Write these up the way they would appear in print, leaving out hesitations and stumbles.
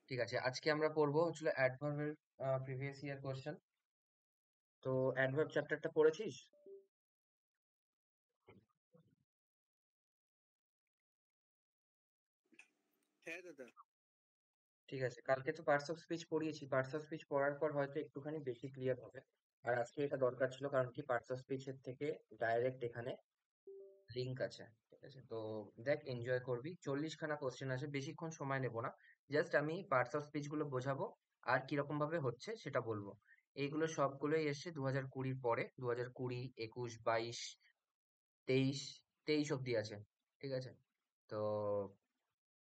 ঠিক আছে, আজকে আমরা পড়বো হচ্ছিল অ্যাডভার্বের প্রিভিয়াস ইয়ার কোশ্চেন। তো অ্যাডভার্ব চ্যাপ্টারটা পড়েছিস? হ্যাঁ দাদা। ঠিক আছে, কালকে তো পার্টস অফ স্পিচ পড়িয়েছি। পার্টস অফ স্পিচ পড়ার পর হয়তো একটুখানি বেশি ক্লিয়ার হবে। আর আজকে এটা দরকার ছিল, কারণ কি পার্টস অফ স্পিচের থেকে ডাইরেক্ট এখানে লিঙ্ক আছে। ঠিক আছে, তো দেখ, এনজয় করবি। 40খানা কোশ্চেন আছে, বেশিক্ষণ সময় নেব না। জাস্ট আমি পার্টস অফ স্পিচ গুলো বোঝাবো আর কিরকম ভাবে হচ্ছে সেটা বলবো। এইগুলো সবগুলোই এসছে 2020 পরে, 2020, 21, 22, 23, 23 অব্দি আছে। ঠিক আছে, তো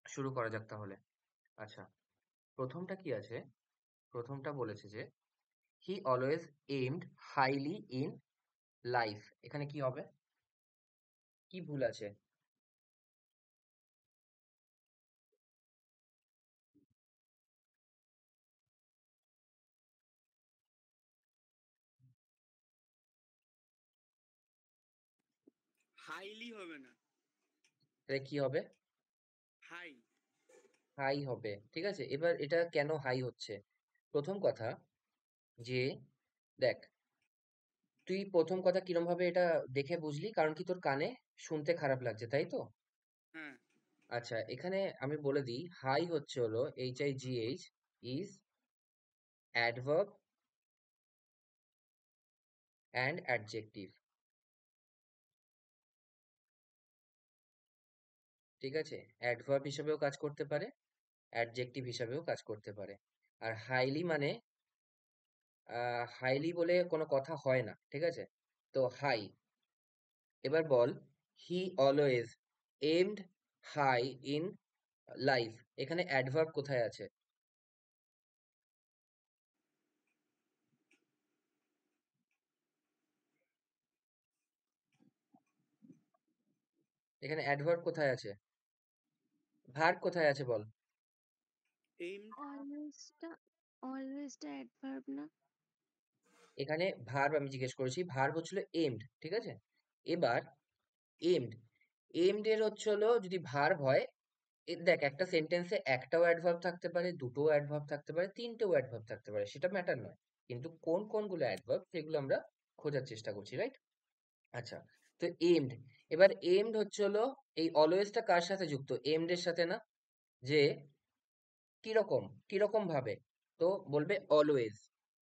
শুরু করা যাক তাহলে। আচ্ছা, প্রথমটা কি আছে? প্রথমটা বলেছে যে হি always aimed highly in life. এখানে কি হবে? কি ভুল আছে? হাইলি হবে না, তাহলে কি হবে? হাই। হাই হবে। ঠিক আছে, এবার এটা কেন হাই হচ্ছে? প্রথম কথা যে, দেখ, তুই প্রথম কথা কিরম ভাবে এটা দেখে বুঝলি? কারণ কি তোর কানে শুনতে খারাপ লাগছে, তাই তো? হ্যাঁ। আচ্ছা, এখানে আমি বলে দিই, হাই হচ্ছে হলো HIGH, is adverb and adjective. ঠিক আছে, অ্যাডভার্ব হিসেবেও কাজ করতে পারে, অ্যাডজেক্টিভ হিসাবেও কাজ করতে পারে। আর হাইলি মানে হাইলি বলে কোনো কথা হয় না। ঠিক আছে, তো হাই। এবার বল, he always aimed high in life. এখানে অ্যাডভার্ব কোথায় আছে? এখানে অ্যাডভার্ব কোথায় আছে? ভার্ব কোথায় আছে বল? এইমড। অলওয়েজটা অলওয়েজটা অ্যাডভার্ব না? এখানে ভার্ব আমি জিজ্ঞেস করেছি, ভার্ব হচ্ছিল এইমড। ঠিক আছে, এবার এইমড, এইমড এর হচ্ছে হলো যদি ভার্ব হয়, দেখ, একটা সেন্টেন্সে একটাও অ্যাডভার্ব থাকতে পারে, দুটোও অ্যাডভার্ব থাকতে পারে, তিনটেও অ্যাডভার্ব থাকতে পারে, সেটা ম্যাটার নয়। কিন্তু কোন কোনগুলো অ্যাডভার্ব সেগুলো আমরা খোঁজার চেষ্টা করছি, রাইট? আচ্ছা, তো এইমড, এবার এইমড হচ্ছে হলো, এই অলওয়েজটা কার সাথে যুক্ত? এইমড এর সাথে না? যে কিরকম, কিরকম ভাবে? তো বলবে অলওয়েজ।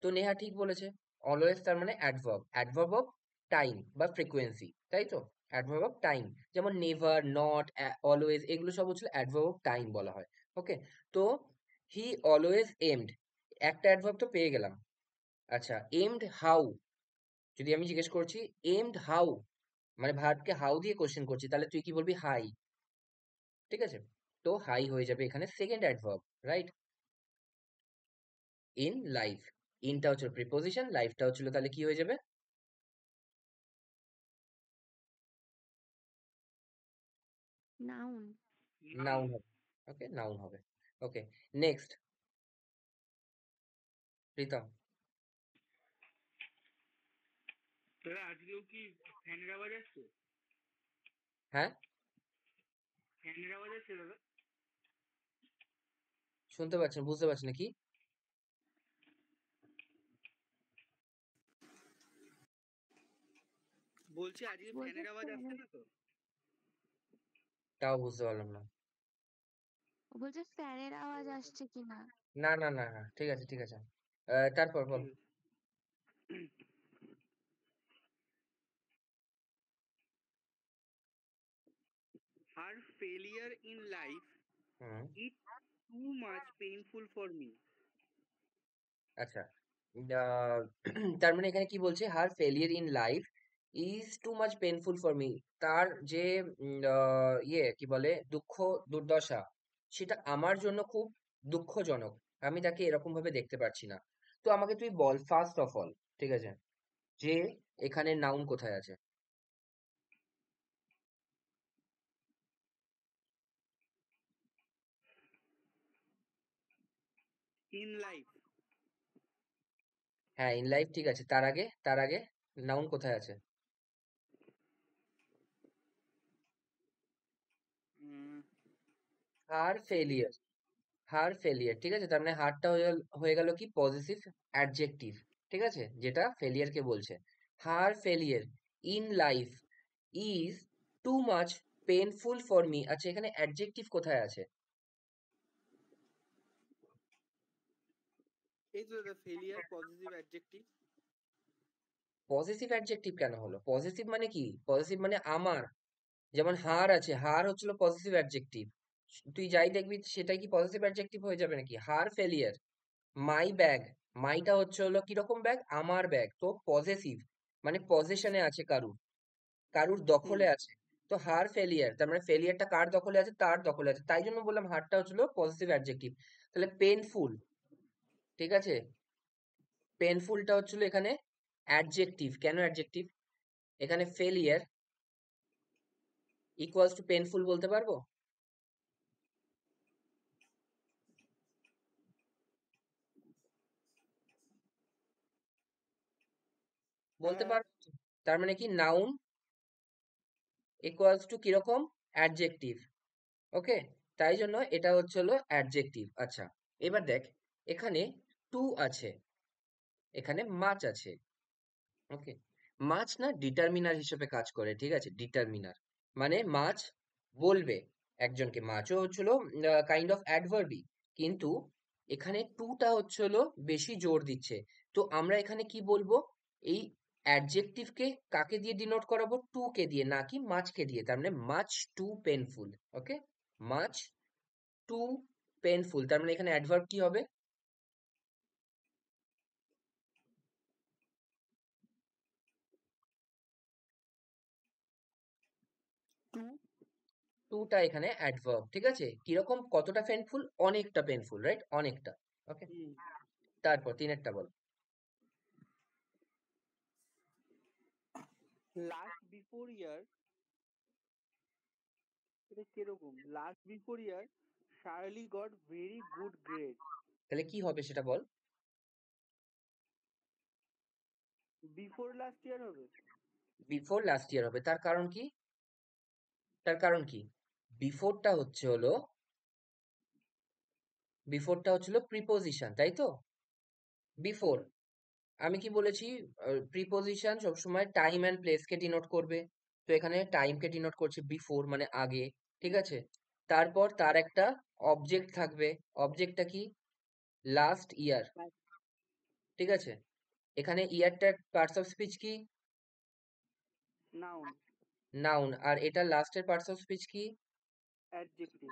তো নেহা ঠিক বলেছে, অলওয়েজ তার মানে অ্যাডভার্ব, অ্যাডভার্ব অফ টাইম বা ফ্রিকোয়েন্সি, তাই তো? অ্যাডভার্ব অফ টাইম, যেমন নেভার, নট, অলওয়েজ, এগুলো সব হচ্ছে অ্যাডভার্ব অফ টাইম বলা হয়। ওকে, তো হি অলওয়েজ এমড, একটা অ্যাডভার্ব তো পেয়ে গেলাম। আচ্ছা, এমড হাউ, যদি আমি জিজ্ঞেস করছি এমড হাউ, মানে ভার্বকে হাউ দিয়ে কোশ্চেন করছি, তাহলে তুই কি বলবি? হাই। ঠিক আছে, তো হাই হয়ে যাবে এখানে second adverb, right? In life, ইনটা হচ্ছে প্রিপোজিশন, লাইফটা হচ্ছিল, তাহলে কি হয়ে যাবে? নাউন। নাউন। নাউন হবে। ওকে, নাউন হবে। ওকে, নেক্সট, প্রীতম। দাদা আজকেও কি ফ্যানের আওয়াজ আসছে? হ্যাঁ, ফ্যানের আওয়াজ আসছে দাদা? শুনতে পাচ্ছেন, বুঝতে পারছেন না কি? বলছি আজকে বলছে ফ্যানের আওয়াজ আসছে ফ্যানের, না তো? তাও বুঝতে পারলাম না। ও বলছে ফ্যানের আওয়াজ আসছে কিনা। না না না না, ঠিক আছে ঠিক আছে। তারপর বল। ঠিক আছে। Her failure in life hmm, is too much painful for me. আচ্ছা, আহ, তার মানে এখানে কি বলছে? Her failure in life is too much painful for me. তার যে ইয়ে কি বলে, দুঃখ, দুর্দশা, সেটা আমার জন্য খুব দুঃখজনক। আমি তাকে এরকম ভাবে দেখতে পারছি না। তো আমাকে তুই বল, ফার্স্ট অফ অল, ঠিক আছে, যে এখানে নাউন কোথায় আছে? In life. হ্যাঁ, ইন লাইফ ঠিক আছে, তার আগে, তার আগে নাউন কোথায় আছে? Her failure, failure. হার ফেলিয়ার, ঠিক আছে, তার মানে হারটা হয়ে গেল কি পজিটিভ অ্যাডজেক্টিভ, ঠিক আছে, যেটা ফেলিয়ারকে বলছে। Her failure in life is too much painful for me. আচ্ছা, এখানে অ্যাডজেক্টিভ কোথায় আছে? এই তো দাদা, failure positive adjective. Positive adjective কেন হলো? পজিটিভ মানে কি? পজিটিভ মানে আমার, যেমন হার আছে, হার হচ্ছিল পজিটিভ অ্যাডজেক্টিভ। তুই যাই দেখবি সেটাই কি পজিটিভ অ্যাডজেক্টিভ হয়ে যাবে নাকি? হার ফেলিয়ার, মাই ব্যাগ, মাইটা হচ্ছে হলো কিরকম ব্যাগ? আমার ব্যাগ, তো পজেসিভ মানে পজেশনে আছে, কারুর, কারুর হুম। দখলে আছে। তো হার ফেলিয়ার, তার মানে ফেলিয়ারটা কার দখলে আছে? তার দখলে আছে, তাই জন্য বললাম হারটা হচ্ছিল পজিটিভ অ্যাডজেক্টিভ। তাহলে পেনফুল, ঠিক আছে, পেনফুলটা হচ্ছিল এখানে অ্যাডজেক্টিভ। কেন অ্যাডজেক্টিভ? এখানে ফেলিয়ার ইকুয়ালস টু পেনফুল বলতে পারবো? বলতে হ্যাঁ। পারবো তো? তার মানে কি নাউন ইকুয়ালস টু কিরকম? অ্যাডজেক্টিভ। ওকে, তাই জন্য এটা হচ্ছে হলো অ্যাডজেক্টিভ। আচ্ছা, এবার দেখ, এখানে টু আছে, এখানে মাছ আছে। ওকে, মাছ না ডিটারমিনার হিসেবে কাজ করে, ঠিক আছে, ডিটারমিনার মানে মাছ বলবে একজনকে, মাছও হচ্ছিল কাইন্ড অফ অ্যাডভার্বই, কিন্তু এখানে টুটা হচ্ছে হলো বেশি জোর দিচ্ছে। তো আমরা এখানে কি বলবো? এই অ্যাডজেক্টিভকে কাকে দিয়ে ডিনোট করাবো? টু কে দিয়ে, নাকি মাছকে দিয়ে। তার মানে মাছ টু পেনফুল। ওকে, মাছ টু পেনফুল, তার মানে এখানে অ্যাডভার্ব কি হবে? টু। টুটা এখানে অ্যাডভার্ব, ঠিক আছে, কিরকম, কতটা পেনফুল? অনেকটা পেনফুল, রাইট, অনেকটা। ওকে, হুম। তারপর তিনেরটা বল। লাস্ট বিফোর ইয়ার, এটা কিরকম? Last before year Shirley got very good grade. তাহলে কি হবে সেটা বল। বিফোর লাস্ট ইয়ার হবে। বিফোর লাস্ট ইয়ার হবে, তার কারণ কি? তার কারণ কি? বিফোরটা হচ্ছে হলো, বিফোরটা হচ্ছিল প্রিপোজিশন, তাই তো? বিফোর, আমি কি বলেছি? প্রিপোজিশন সবসময় time and place K denote করবে। তো এখানে টাইম কে ডিনোট করছে বিফোর মানে আগে, ঠিক আছে। তারপর তার একটা অবজেক্ট থাকবে, অবজেক্টটা কি? লাস্ট ইয়ার, ঠিক আছে। এখানে ইয়ারটার পার্টস অফ স্পিচ কি? নাউন। নাউন। আর এটা লাস্টের পার্টস অফ স্পিচ কি? অ্যাডজেক্টিভ।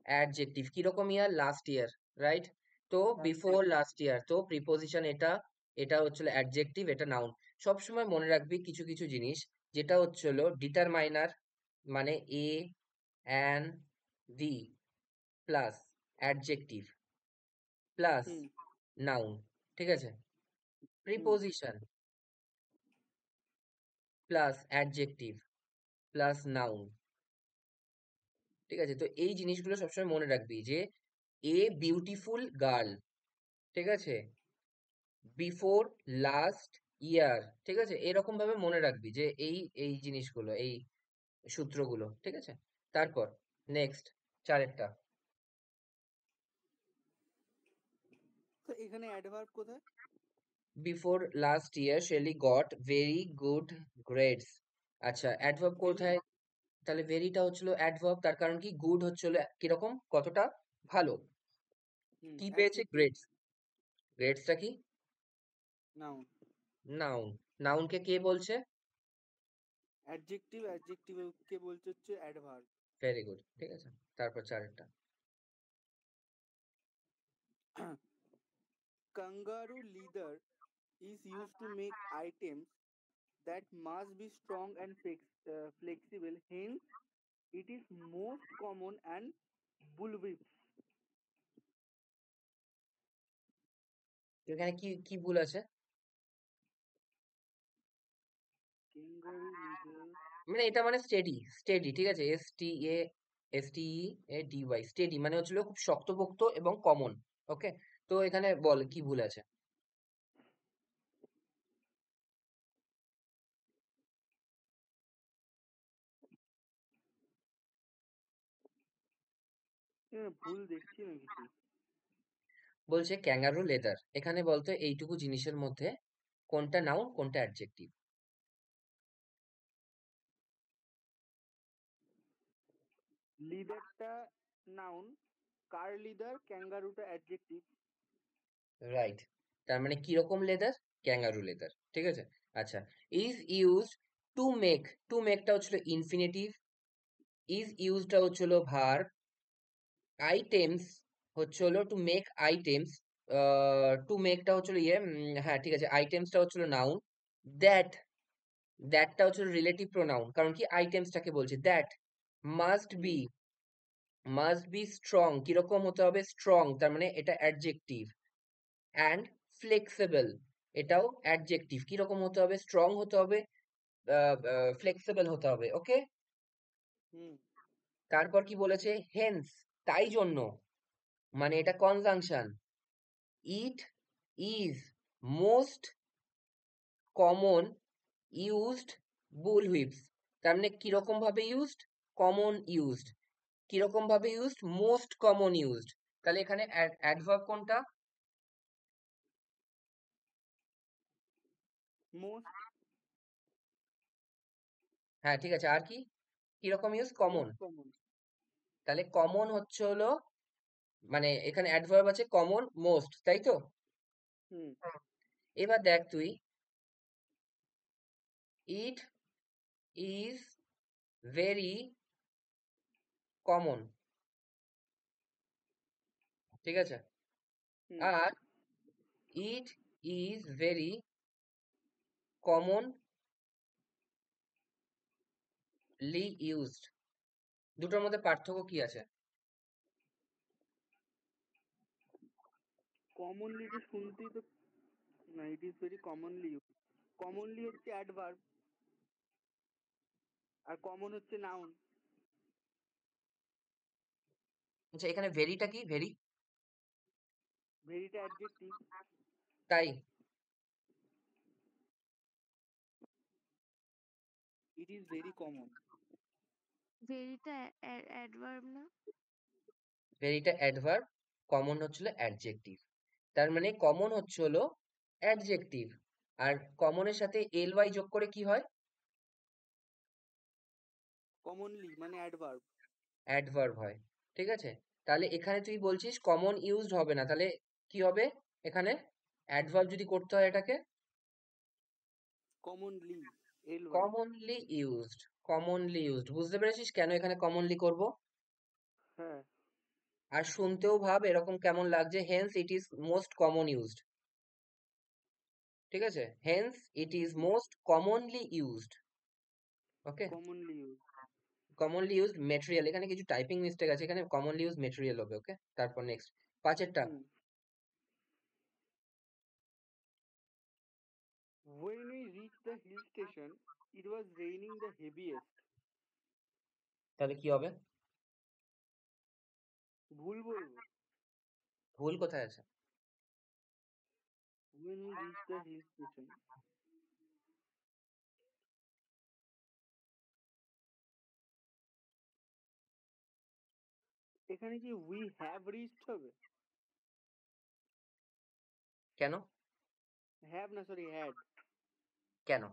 অ্যাডজেক্টিভ। কিরকম ইয়ার? Last year, right. তো last before year. Last year, তো প্রিপোজিশন এটা, এটা হচ্ছিল অ্যাডজেক্টিভ, এটা নাউন। সবসময় মনে রাখবি কিছু কিছু জিনিস, যেটা হচ্ছিল ডিটারমাইনার মানে a an the plus adjective plus hmm. Noun, ঠিক আছে। Hmm. Preposition plus adjective plus noun, ঠিক আছে। তো এই জিনিসগুলো সবসময় মনে রাখবি যে এ বিউটিফুল গার্ল, ঠিক আছে, বিফোর লাস্ট ইয়ার, ঠিক আছে, এরকম ভাবে মনে রাখবি যে এই এই জিনিসগুলো, এই সূত্রগুলো, ঠিক আছে। তারপর নেক্সট চারেরটা। তো এখানে অ্যাডভার্ব কোথায়? Before last year Shelley got very good grades. আচ্ছা, অ্যাডভার্ব ভেরি। কোথায়? তাহলে ভেরিটা হচ্ছিল অ্যাডভার্ব, তার কারণ কি? গুড হচ্ছিল কিরকম, কতটা ভালো। হুম। কি পেয়েছে? অ্যাডজেক্টিভ। গ্রেডস। গ্রেডসটা কি? নাউন। নাউন। নাউনকে কে বলছে? অ্যাডজেক্টিভ, অ্যাডজেক্টিভকে বলছে হচ্ছে অ্যাডভার্ব। ভেরি গুড, ঠিক আছে। তারপর চারেরটা। Kangaroo leather is used to make items that must be strong and flexible. Hence, it is most common and bulbous. তো এখানে কি কি ভুল আছে? Kangaroo leather. মানে এটা মানে স্টেডি, স্টেডি, ঠিক আছে, STEADY, স্টেডি মানে হচ্ছিল খুব শক্তপোক্ত এবং কমন। ওকে, তো এখানে বল কি ভুল আছে? ভুল দেখছি না কিছু। বলছে ক্যাঙ্গারু লেদার। এখানে বলতো এইটুকু জিনিসের মধ্যে কোনটা নাউন কোনটা অ্যাডজেক্টিভ? লিদারটা নাউন, কার লিদার, ক্যাঙ্গারুটা অ্যাডজেক্টিভ। রাইট। তার মানে কিরকম লেদার? Kangaroo leather. ঠিক আছে। আচ্ছা, is used to make, to মেকটা হচ্ছিল ইনফিনিটিভ, ইজ ইউজডটা হচ্ছিল ভার্ব, আইটেমস হচ্ছে হলো টু মেক আইটেমস, টু মেকটা হচ্ছিল হ্যাঁ ঠিক আছে, আইটেমসটা হচ্ছিল নাউন, দ্যাট, দ্যাটটা হচ্ছিল রিলেটিভ প্রোনাউন, কারণ কি আইটেমসটাকে বলছে। That must hmm be, must be strong, কিরকম হতে হবে? স্ট্রং, তার মানে এটা অ্যাডজেক্টিভ। অ্যান্ড ফ্লেক্সিবল, এটাও অ্যাডজেক্টিভ। কিরকম হতে হবে? স্ট্রং হতে হবে, ফ্লেক্সিবল হতে হবে। ওকে। হুম তারপর কি বলেছে? হেন্স, তাই জন্য, মানে এটা conjunction. It is most common used bull whips, তার মানে কিরকম ভাবে ইউজড? Common used. কিরকম ভাবে ইউজড? Most common used. তাহলে এখানে অ্যাডভার্ব কোনটা? মোস্ট, হ্যাঁ ঠিক আছে, আর কি কিরকম ইউজ? কমন। Most common. তাহলে কমন হচ্ছে হলো, মানে এখানে অ্যাডভার্ব আছে কমন মোস্ট, তাই তো? হুম এবার দেখ তুই, ইট ইজ ভেরি কমন, ঠিক আছে। হুম আর it is very commonly used, দুটোর মধ্যে পার্থক্য কি আছে? কমনলি যে শুনতেই তো, না, it is very commonly use. Commonly হচ্ছে অ্যাডভার্ব, আর কমন হচ্ছে নাউন। আচ্ছা, এখানে ভেরিটা কি? ভেরি, ভেরিটা অ্যাডজেক্টিভ। তাই? It is very common. ভেরিটা অ্যাডভার্ব না? ভেরিটা অ্যাডভার্ব, কমন হচ্ছিল অ্যাডজেক্টিভ। তার মানে কমন হচ্ছে হলো অ্যাডজেক্টিভ, আর কমনের সাথে এল ওয়াই যোগ করে কি হয়? কমনলি মানে অ্যাডভার্ব। অ্যাডভার্ব হয়। ঠিক আছে। তাহলে এখানে তুই বলছিস কমন ইউজড হবে না, তাহলে কি হবে এখানে? অ্যাডভার্ব যদি করতে হয় এটাকে commonly, L Y. Commonly used, commonly used. বুঝতে পেরেছিস কেন এখানে কমনলি করব? হ্যাঁ। আর শুনতেও ভাব এরকম কেমন লাগছে, hence it is most common used. ঠিক আছে, hence it is most commonly used. Okay. Commonly use. Commonly used material, এখানে কিছু টাইপিং মিস্টেক আছে, এখানে কমনলি ইউজড মেটেরিয়াল হবে। ওকে, তারপর নেক্সট পাঁচেরটা। হুম। When we reached the hill station, it was raining the heaviest. তাহলে কি হবে? ভুল বলবো? ভুল কোথায় আছে? When we reached the hill station. এখানে কি we have reached হবে? কেন? Have না, সরি, had. কেন?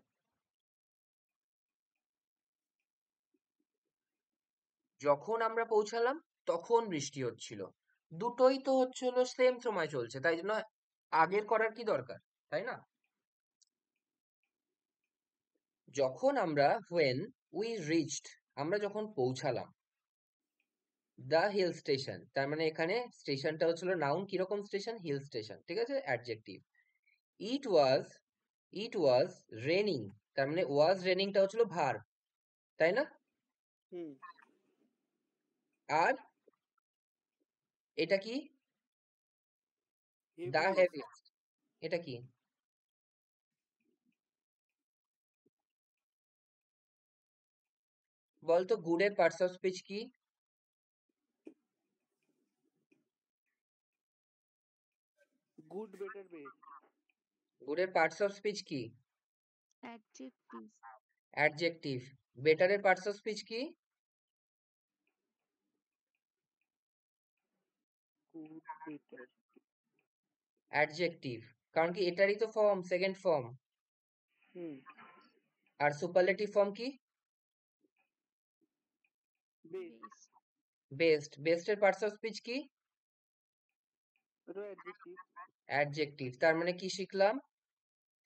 যখন আমরা পৌঁছালাম তখন বৃষ্টি হচ্ছিল, দুটোই তো হচ্ছে হলো সেম সময় চলছে, তাই জন্য আগের করার কি দরকার, তাই না? যখন আমরা when we reached, আমরা যখন পৌঁছালাম দ্য হিল স্টেশন, তার মানে এখানে স্টেশনটা হচ্ছিল নাউন, কিরকম স্টেশন? হিল স্টেশন, ঠিক আছে, adjective. It was, it was raining, তার মানে ওয়াজ রেনিংটা হচ্ছিল ভার্ব, তাই না? হুম। আর এটা কি? দা Heaviest. হেভিয়েস্ট, এটা কি? বলতো গুডের পার্টস অফ স্পিচ কি? Good, better, best. গুডের পার্টস অফ স্পিচ কি? অ্যাডজেক্টিভ। অ্যাডজেক্টিভ। বেটারের পার্টস অফ স্পিচ কি? Good, better. অ্যাডজেক্টিভ, কারণ কি এটারই তো ফর্ম, সেকেন্ড ফর্ম। হুম। আর সুপারলেটিভ ফর্ম কি? বেস্ট। বেস্ট। বেস্ট। বেস্টের পার্টস অফ স্পিচ কি? এটা অ্যাডজেক্টিভ। অ্যাডজেক্টিভ। তার মানে কি শিখলাম?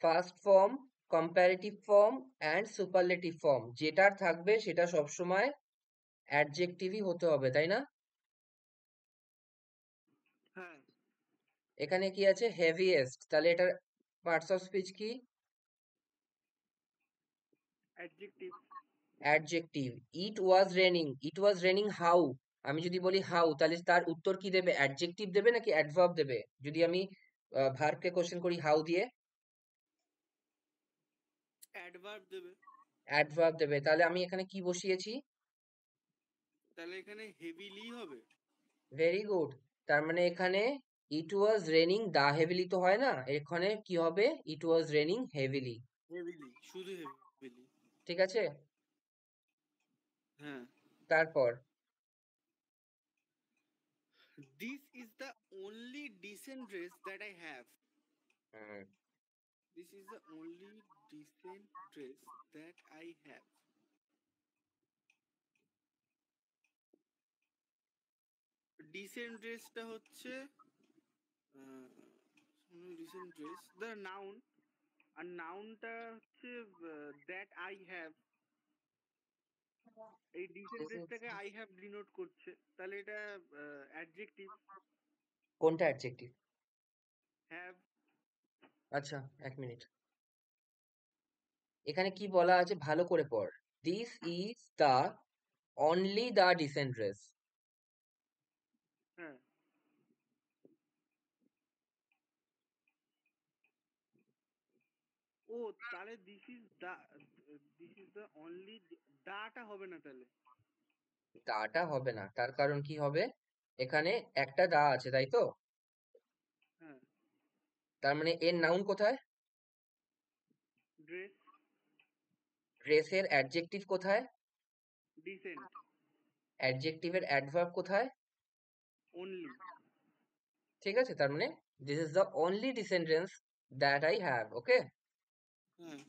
First form, comparative form and superlative form যেটার থাকবে সেটা সবসময় অ্যাডজেক্টিভই হতে হবে, তাই না? হ্যাঁ। এখানে কি আছে? হেভিয়েস্ট, তাহলে এটার পার্টস অফ স্পিচ কি? Adjective. Adjective. It was raining, it was raining how, আমি যদি বলি হাউ তাহলে তার উত্তর কি দেবে? অ্যাডজেক্টিভ দেবে নাকি অ্যাডভার্ব দেবে? যদি আমি ভার্বকে কোশ্চেন করি হাউ দিয়ে, অ্যাডভার্ব দেবে। অ্যাডভার্ব দেবে। তাহলে আমি এখানে কি বসিয়েছি? তাহলে এখানে হেভিলি হবে। Very good. তার মানে এখানে ইট ওয়াজ রেনিং দা হেভিলি তো হয় না, এখানে কি হবে? It was raining heavily. Heavily, শুধু হেভিলি। ঠিক আছে। হ্যাঁ। তারপর this is the only decent dress that I have. Hmm, this is the only decent dress that I have. Decent ড্রেসটা হচ্ছে ডিসেন্ট ড্রেস দ্য নাউন, আর নাউনটা হচ্ছে দ্যাট আই হ্যাভ। এই ডিসেন্ট this is- ড্রেসটাকে আই হ্যাভ ডিনোট করছে, তাহলে এটা অ্যাডজেক্টিভ। কোনটা অ্যাডজেক্টিভ? হ্যাভ। আচ্ছা, এক মিনিট। এখানে কি বলা আছে ভালো করে পড়। This is the only the dissent dress. হ্যাঁ। ও, তাহলে দিস ইজ দ্য অনলি, দাটা হবে না তাহলে। দাটা হবে না, তার কারণ কি হবে? এখানে একটা দা আছে, তাই তো? হ্যাঁ। তার মানে এর নাউন কোথায়? ড্রেস। ড্রেসের অ্যাডজেক্টিভ কোথায়? ডিসেন্ট। অ্যাডজেক্টিভের অ্যাডভার্ব কোথায়? অনলি। ঠিক আছে, তার মানে this is the only decent dress that I have. Okay, হ্যাঁ।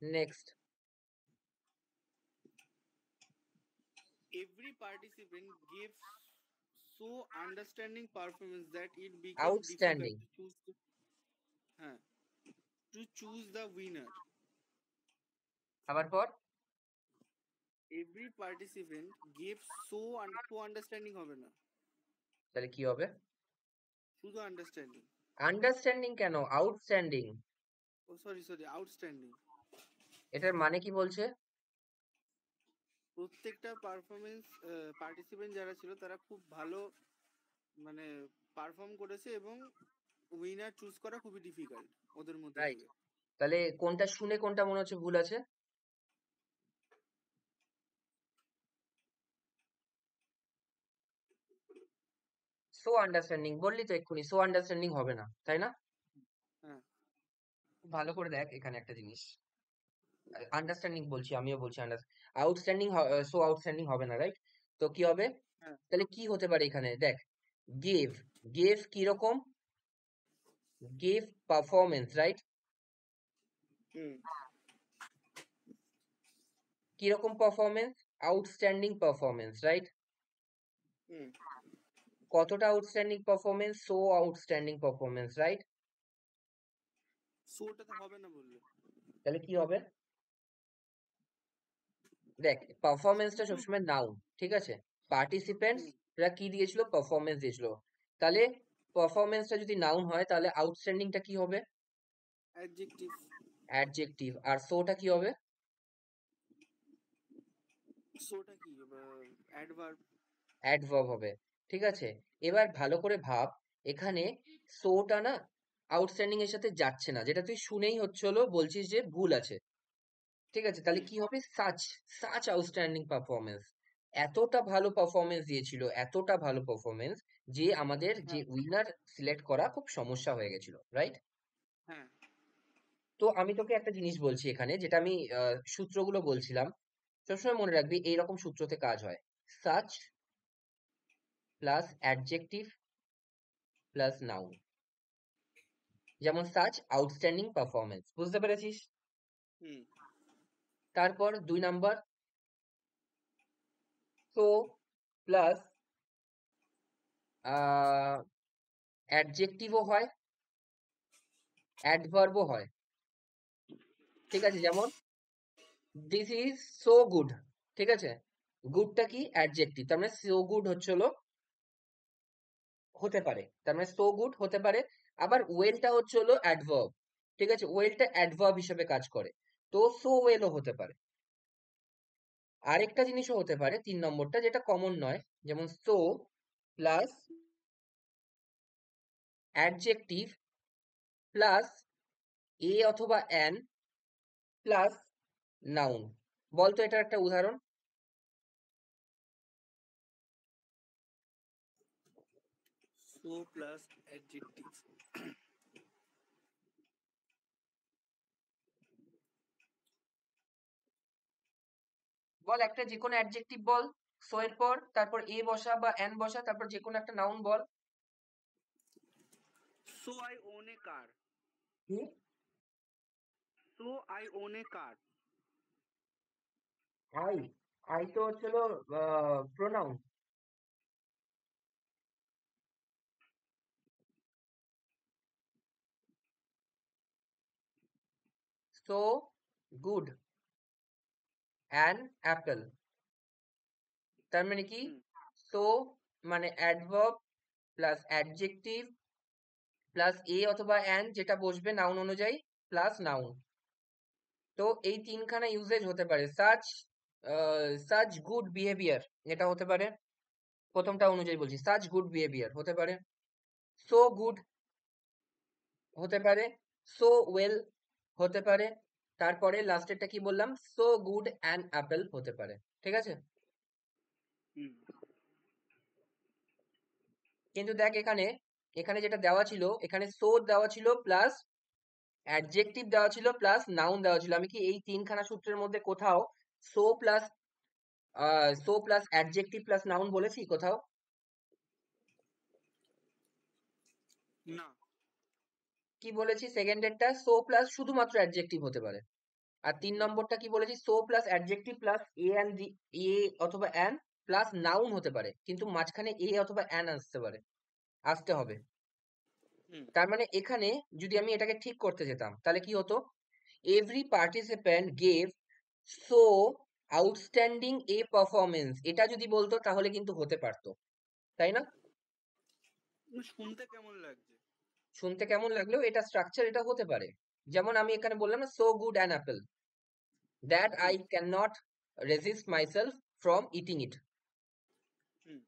Next. Every participant gave so understanding performance that it became difficult outstanding. to choose হ্যাঁ, to choose the winner. আবার পর। Every participant gave so understanding হবে না, তাহলে কি হবে? শুধু আন্ডারস্ট্যান্ডিং। আন্ডারস্ট্যান্ডিং কেন? আউটস্ট্যান্ডিং। ও সরি সরি, আউটস্ট্যান্ডিং। এটার মানে কি বলছে? প্রত্যেকটা পার্টিসিপেন্ট যারা ছিল তারা খুব ভালো মানে পারফর্ম করেছে, এবং উইনার চুজ করা খুবই ডিফিকাল্ট ওদের মধ্যে রাইট। থেকে। তাহলে কোনটা শুনে কোনটা মনে হচ্ছে ভুল আছে? সো আন্ডারস্ট্যান্ডিং বললি তো এক্ষুনি, সো আন্ডারস্ট্যান্ডিং হবে না, তাই না? হ্যাঁ। ভালো করে দেখ এখানে একটা জিনিস। আন্ডারস্ট্যান্ডিং বলছি, আমিও বলছি আউটস্ট্যান্ডিং, সো আউটস্ট্যান্ডিং হবে না, রাইট? তো কি হবে? হ্যাঁ। তাহলে কি হতে পারে এখানে? দেখ, গেভ, গেভ কি রকম? Gave performance, right? হুম। কি রকম পারফরমেন্স? Outstanding performance, right? হুম। কতটা outstanding performance? So outstanding performance, right? শোটাতে হবে না বললে। তাহলে কি হবে? দেখ, পারফরমেন্সটা শুধু। সবসময় নাউন, ঠিক আছে? পার্টিসিপেন্টস হুম। রা কি দিয়েছিল? পারফরমেন্স দিয়েছিল। তাহলে পারফরমেন্সটা যদি নাউন হয় তাহলে আউটস্ট্যান্ডিংটা কি হবে? অ্যাডজেক্টিভ। অ্যাডজেক্টিভ। আর সোটা কি হবে? শোটা কি অ্যাডভার্ব। অ্যাডভার্ব হবে। ঠিক আছে, এবার ভালো করে ভাব। এখানে সোটা না আউটস্ট্যান্ডিং এর সাথে যাচ্ছে না, যেটা তুই শুনেই হচ্ছে হলো বলছিস যে ভুল আছে। ঠিক আছে, তাহলে হুম। কি হবে? Such, such outstanding performance. এতটা ভালো পারফরমেন্স দিয়েছিল, এতটা ভালো পারফরমেন্স যে আমাদের যে হ্যাঁ। উইনার সিলেক্ট করা খুব সমস্যা হয়ে গেছিল, রাইট? হ্যাঁ। তো আমি তোকে একটা জিনিস বলছি এখানে, যেটা আমি সূত্রগুলো বলছিলাম, সবসময় মনে রাখবি এইরকম সূত্রতে কাজ হয়। Such plus adjective plus noun, যেমন সাচ আউটস্ট্যান্ডিং পারফরমেন্স। বুঝতে পেরেছিস? হুম। তারপর 2 নাম্বার, সো প্লাস অ্যাডজেক্টিভও হয়, অ্যাডভার্বও হয়। ঠিক আছে, যেমন দিস ইজ সো গুড। ঠিক আছে, গুডটা কি? অ্যাডজেক্টিভ, তার মানে সো গুড হচ্ছে হলো হতে পারে, তার মানে সো গুড হতে পারে। আবার ওয়েলটা হচ্ছে হলো অ্যাডভার্ব। ঠিক আছে, ওয়েলটা অ্যাডভার্ব হিসেবে কাজ করে, তো সো ওয়েলও হতে পারে। আরেকটা জিনিসও হতে পারে 3 নম্বরটা, যেটা কমন নয়, যেমন so plus adjective plus a অথবা অ্যান প্লাস নাউন। বলতো এটার একটা উদাহরণ। So plus adjective. বল একটা যে কোনো অ্যাডজেক্টিভ বল, সো এর পর তারপর এ বসা বা অ্যান বসা, তারপর যে কোনো একটা নাউন বল। So I own a car. কি? So I own a car. I, I তো হচ্ছিল pronoun. So good an apple, তার মানে কি? হুম। সো মানে adverb plus adjective plus a অথবা অ্যান যেটা বসবে নাউন অনুযায়ী প্লাস নাউন। তো এই তিনখানা ইউজেজ হতে পারে। সাচ সাচ গুড বিহেভিয়ার, এটা হতে পারে, প্রথমটা অনুযায়ী বলছি, সাচ গুড বিহেভিয়ার হতে পারে, সো গুড হতে পারে, সো ওয়েল হতে পারে, তারপরে লাস্টেরটা কি বললাম, সো গুড অ্যান অ্যাপেল হতে পারে। ঠিক আছে, হুম। কিন্তু দেখ এখানে, এখানে যেটা দেওয়া ছিল, এখানে সো দেওয়া ছিল প্লাস অ্যাডজেক্টিভ দেওয়া ছিল প্লাস নাউন দেওয়া ছিল। আমি কি এই তিনখানা সূত্রের মধ্যে কোথাও so plus adjective plus noun বলেছি কোথাও? না। কি বলেছি? সেকেন্ডেরটা সো প্লাস শুধুমাত্র অ্যাডজেক্টিভ হতে পারে। আর 3 হুম। নম্বরটা কি বলেছি? So plus adjective plus a অথবা অ্যান প্লাস নাউন হতে পারে, কিন্তু মাঝখানে এ অথবা অ্যান আসতে হবে। হুম। তার মানে এখানে যদি আমি এটাকে ঠিক করতে যেতাম, তাহলে কি হতো? Every participant gave so outstanding a performance, এটা যদি বলতো তাহলে কিন্তু হতে পারতো, তাই না? শুনতে কেমন লাগছে? শুনতে কেমন লাগলেও এটা স্ট্রাকচার, এটা হতে পারে। যেমন আমি এখানে বললাম না, so good an apple that I hmm. Can not resist myself from eating it. হুম।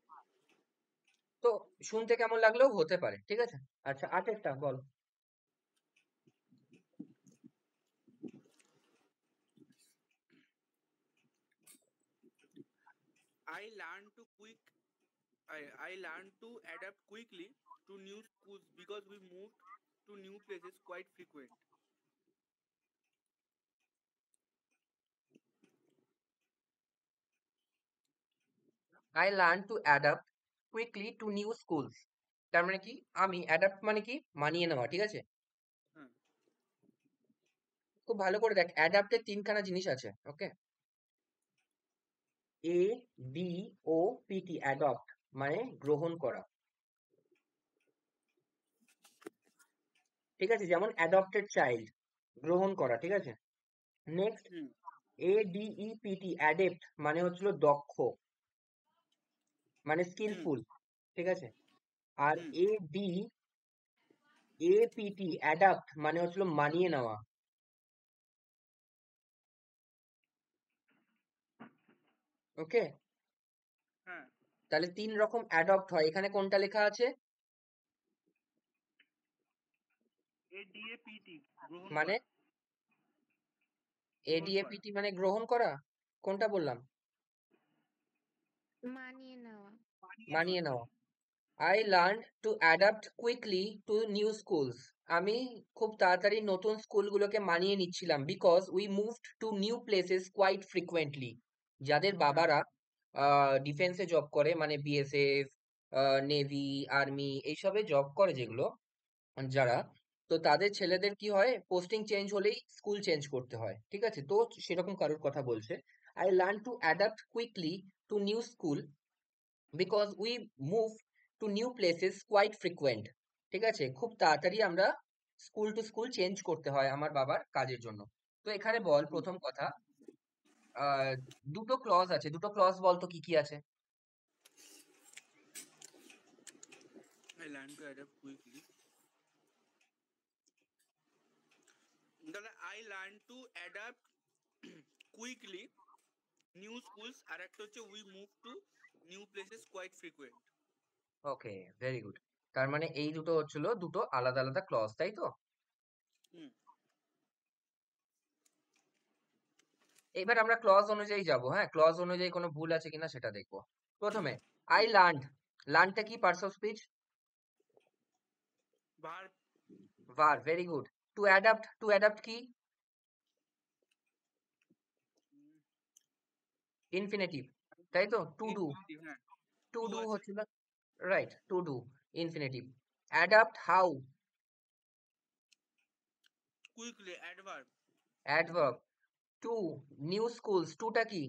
তো শুনতে কেমন লাগলেও হতে পারে। ঠিক আছে, আচ্ছা আটেরটা বল। I learned to quick I learned to adapt quickly to new schools because we moved to new places quite frequent. I learn to adapt quickly to new schools, তার মানে কি? আমি অ্যাডাপ্ট মানে কি? মানিয়ে নেওয়া। ঠিক আছে, হ্যাঁ। খুব ভালো করে দেখ, অ্যাডাপ্টের তিনখানা জিনিস আছে। Okay, A D O P T, adopt মানে গ্রহণ করা। ঠিক আছে, যেমন অ্যাডপ্টেড চাইল্ড, গ্রহণ করা। ঠিক আছে, নেক্সট হুম। A D E P T, adept মানে হচ্ছিল দক্ষ, মানে হুম। স্কিলফুল। ঠিক আছে, আর হুম। A D A P T, adapt মানে হচ্ছিল মানিয়ে নেওয়া। ওকে, হ্যাঁ। তাহলে 3 রকম অ্যাডপ্ট হয়। এখানে কোনটা লেখা আছে? ADAPT গ্রহণ মানে করা। গ্রহণ করা। এডিএপিটি মানে গ্রহণ করা। কোনটা বললাম? মানিয়ে নেওয়া। মানিয়ে নেওয়া, মানিয়ে সরি। নেওয়া। I learn to adapt quickly to new schools, আমি খুব তাড়াতাড়ি নতুন স্কুলগুলোকে মানিয়ে নিচ্ছিলাম, because we moved to new places quite frequently. যাদের হ্যাঁ। বাবারা ডিফেন্সে জব করে, মানে বিএসএফ নেভি, আর্মি এইসবে জব করে যেগুলো, যারা, তো তাদের ছেলেদের কি হয়, পোস্টিং চেঞ্জ হলেই স্কুল চেঞ্জ করতে হয়, ঠিক আছে? তো সেরকম কারোর কথা বলছে। I learn to adapt quickly to new school because we move to new places quite frequent. ঠিক আছে, খুব তাড়াতাড়ি আমরা স্কুল টু স্কুল চেঞ্জ করতে হয় আমার বাবার কাজের জন্য। তো এখানে বল প্রথম কথা, আহ দুটো ক্লজ আছে, দুটো ক্লজ বল তো কি কি আছে? I learn to adapt quickly. তাহলে I learn to adapt quickly new schools, আর একটা হচ্ছে we move to new places quite frequent. Okay, very good. তার মানে এই দুটো হচ্ছিল দুটো আলাদা আলাদা ক্লজ, তাই তো? হুম। এবার আমরা ক্লজ অনুযায়ী যাব, হ্যাঁ, ক্লজ অনুযায়ী কোনো ভুল আছে কিনা সেটা দেখবো। প্রথমে আই লার্নড, লার্নটা কি parts of speech? verb, verb, very good. To adapt, to adapt কি? ইনফিনিটিভ, তাই তো? টু ডু, infinitive, হ্যাঁ টু to ডু আছে হচ্ছিল, right, to do, infinitive. Adapt how? quickly, adverb, adverb. Two new schools, টুটা কি?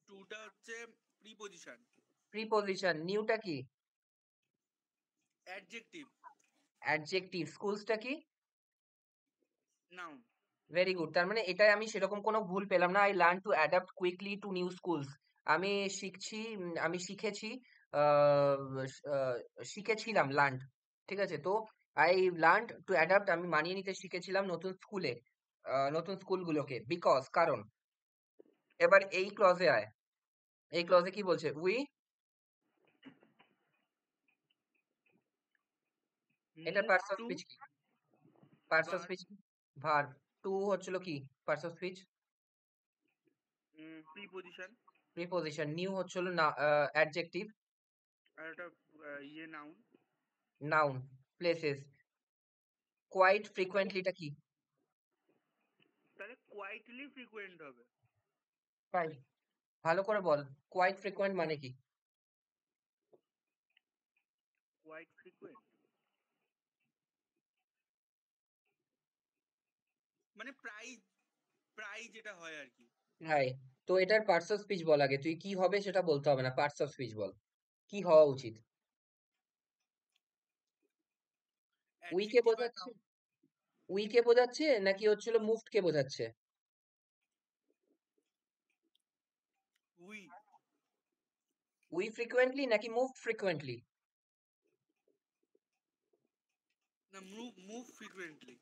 to টা হচ্ছে preposition, প্রিপোজিশন। নিউটা কি? adjective, adjective. স্কুলসটা কি? noun. Very good. তার মানে এটাই, আমি সেরকম কোনো ভুল পেলাম না। I learn to adapt quickly to new schools. আমি শিখছি, আমি শিখেছি, আহ, আহ, শিখেছিলাম, লার্ন, ঠিক আছে? তো আই লার্ন টু অ্যাডাপ্ট, আমি মানিয়ে নিতে শিখেছিলাম নতুন স্কুলে, নতুন স্কুলগুলোকে, বিকজ, কারণ। এবার এই ক্লজে আয়, এই ক্লজে কি বলছে? উই, এটা Move parts of to speech কি? Parts of verb, speech verb. To হচ্ছিল কি parts of speech? preposition, preposition. New হচ্ছিল না অ্যাডজেক্টিভ। আর একটা noun. Noun, places. কোয়াইট ফ্রিকোয়েন্টলিটা কি? তাহলে quietly frequent হবে। তাই? ভালো করে বল, কোয়াইট ফ্রিকোয়েন্ট মানে কি? quite frequent মানে প্রায় প্রায় যেটা হয় আর কি। হাই, তো এটার পার্টস অফ স্পিচ বল আগে, তুই কি হবে সেটা বলতে হবে না, পার্টস অফ স্পিচ বল, কি হওয়া উচিত? উইকে adjective আর বোঝাচ্ছে, noun. উইকে বোঝাচ্ছে নাকি হচ্ছিল মুভড কে বোঝাচ্ছে? we উই ফ্রিকোয়েন্টলি নাকি মুভড ফ্রিকোয়েন্টলি? না move frequently.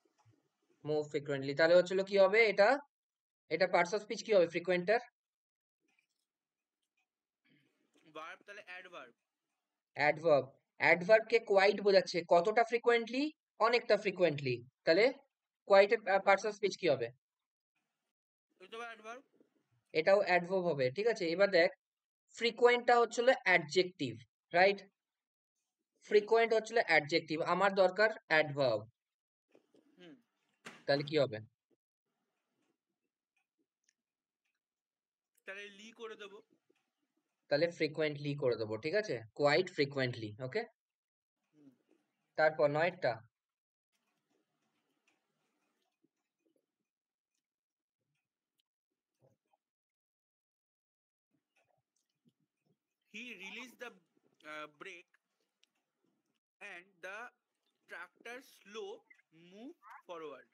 Move frequently. তাহলে হচ্ছিল কি হবে এটা, এটা পার্টস অফ স্পিচ কি হবে ফ্রিকোয়েন্টটার? verb তাহলে adverb. অ্যাডভার্ব। অ্যাডভার্ব কে কোয়াইট বোঝাচ্ছে কতটা ফ্রিকোয়েন্টলি? অনেকটা ফ্রিকোয়েন্টলি। তাহলে কোয়াইটের পার্টস অফ স্পিচ কি হবে? এটা আবার adverb. এটাও অ্যাডভার্ব হবে, ঠিক আছে? এবার দেখ, ফ্রিকোয়েন্টটা হচ্ছিল অ্যাডজেক্টিভ, রাইট? হুম ফ্রিকোয়েন্ট হচ্ছিল অ্যাডজেক্টিভ, আমার দরকার অ্যাডভার্ব। হুম তাহলে কি হবে? তাহলে লি করে দেবো। তাহলে ফ্রিকোয়েন্টলি করে দেবো, ঠিক আছে? কোয়াইট ফ্রিকোয়েন্টলি, ওকে। হুম। তারপর নয়েরটা, He released the brake and the tractor slow moved forward.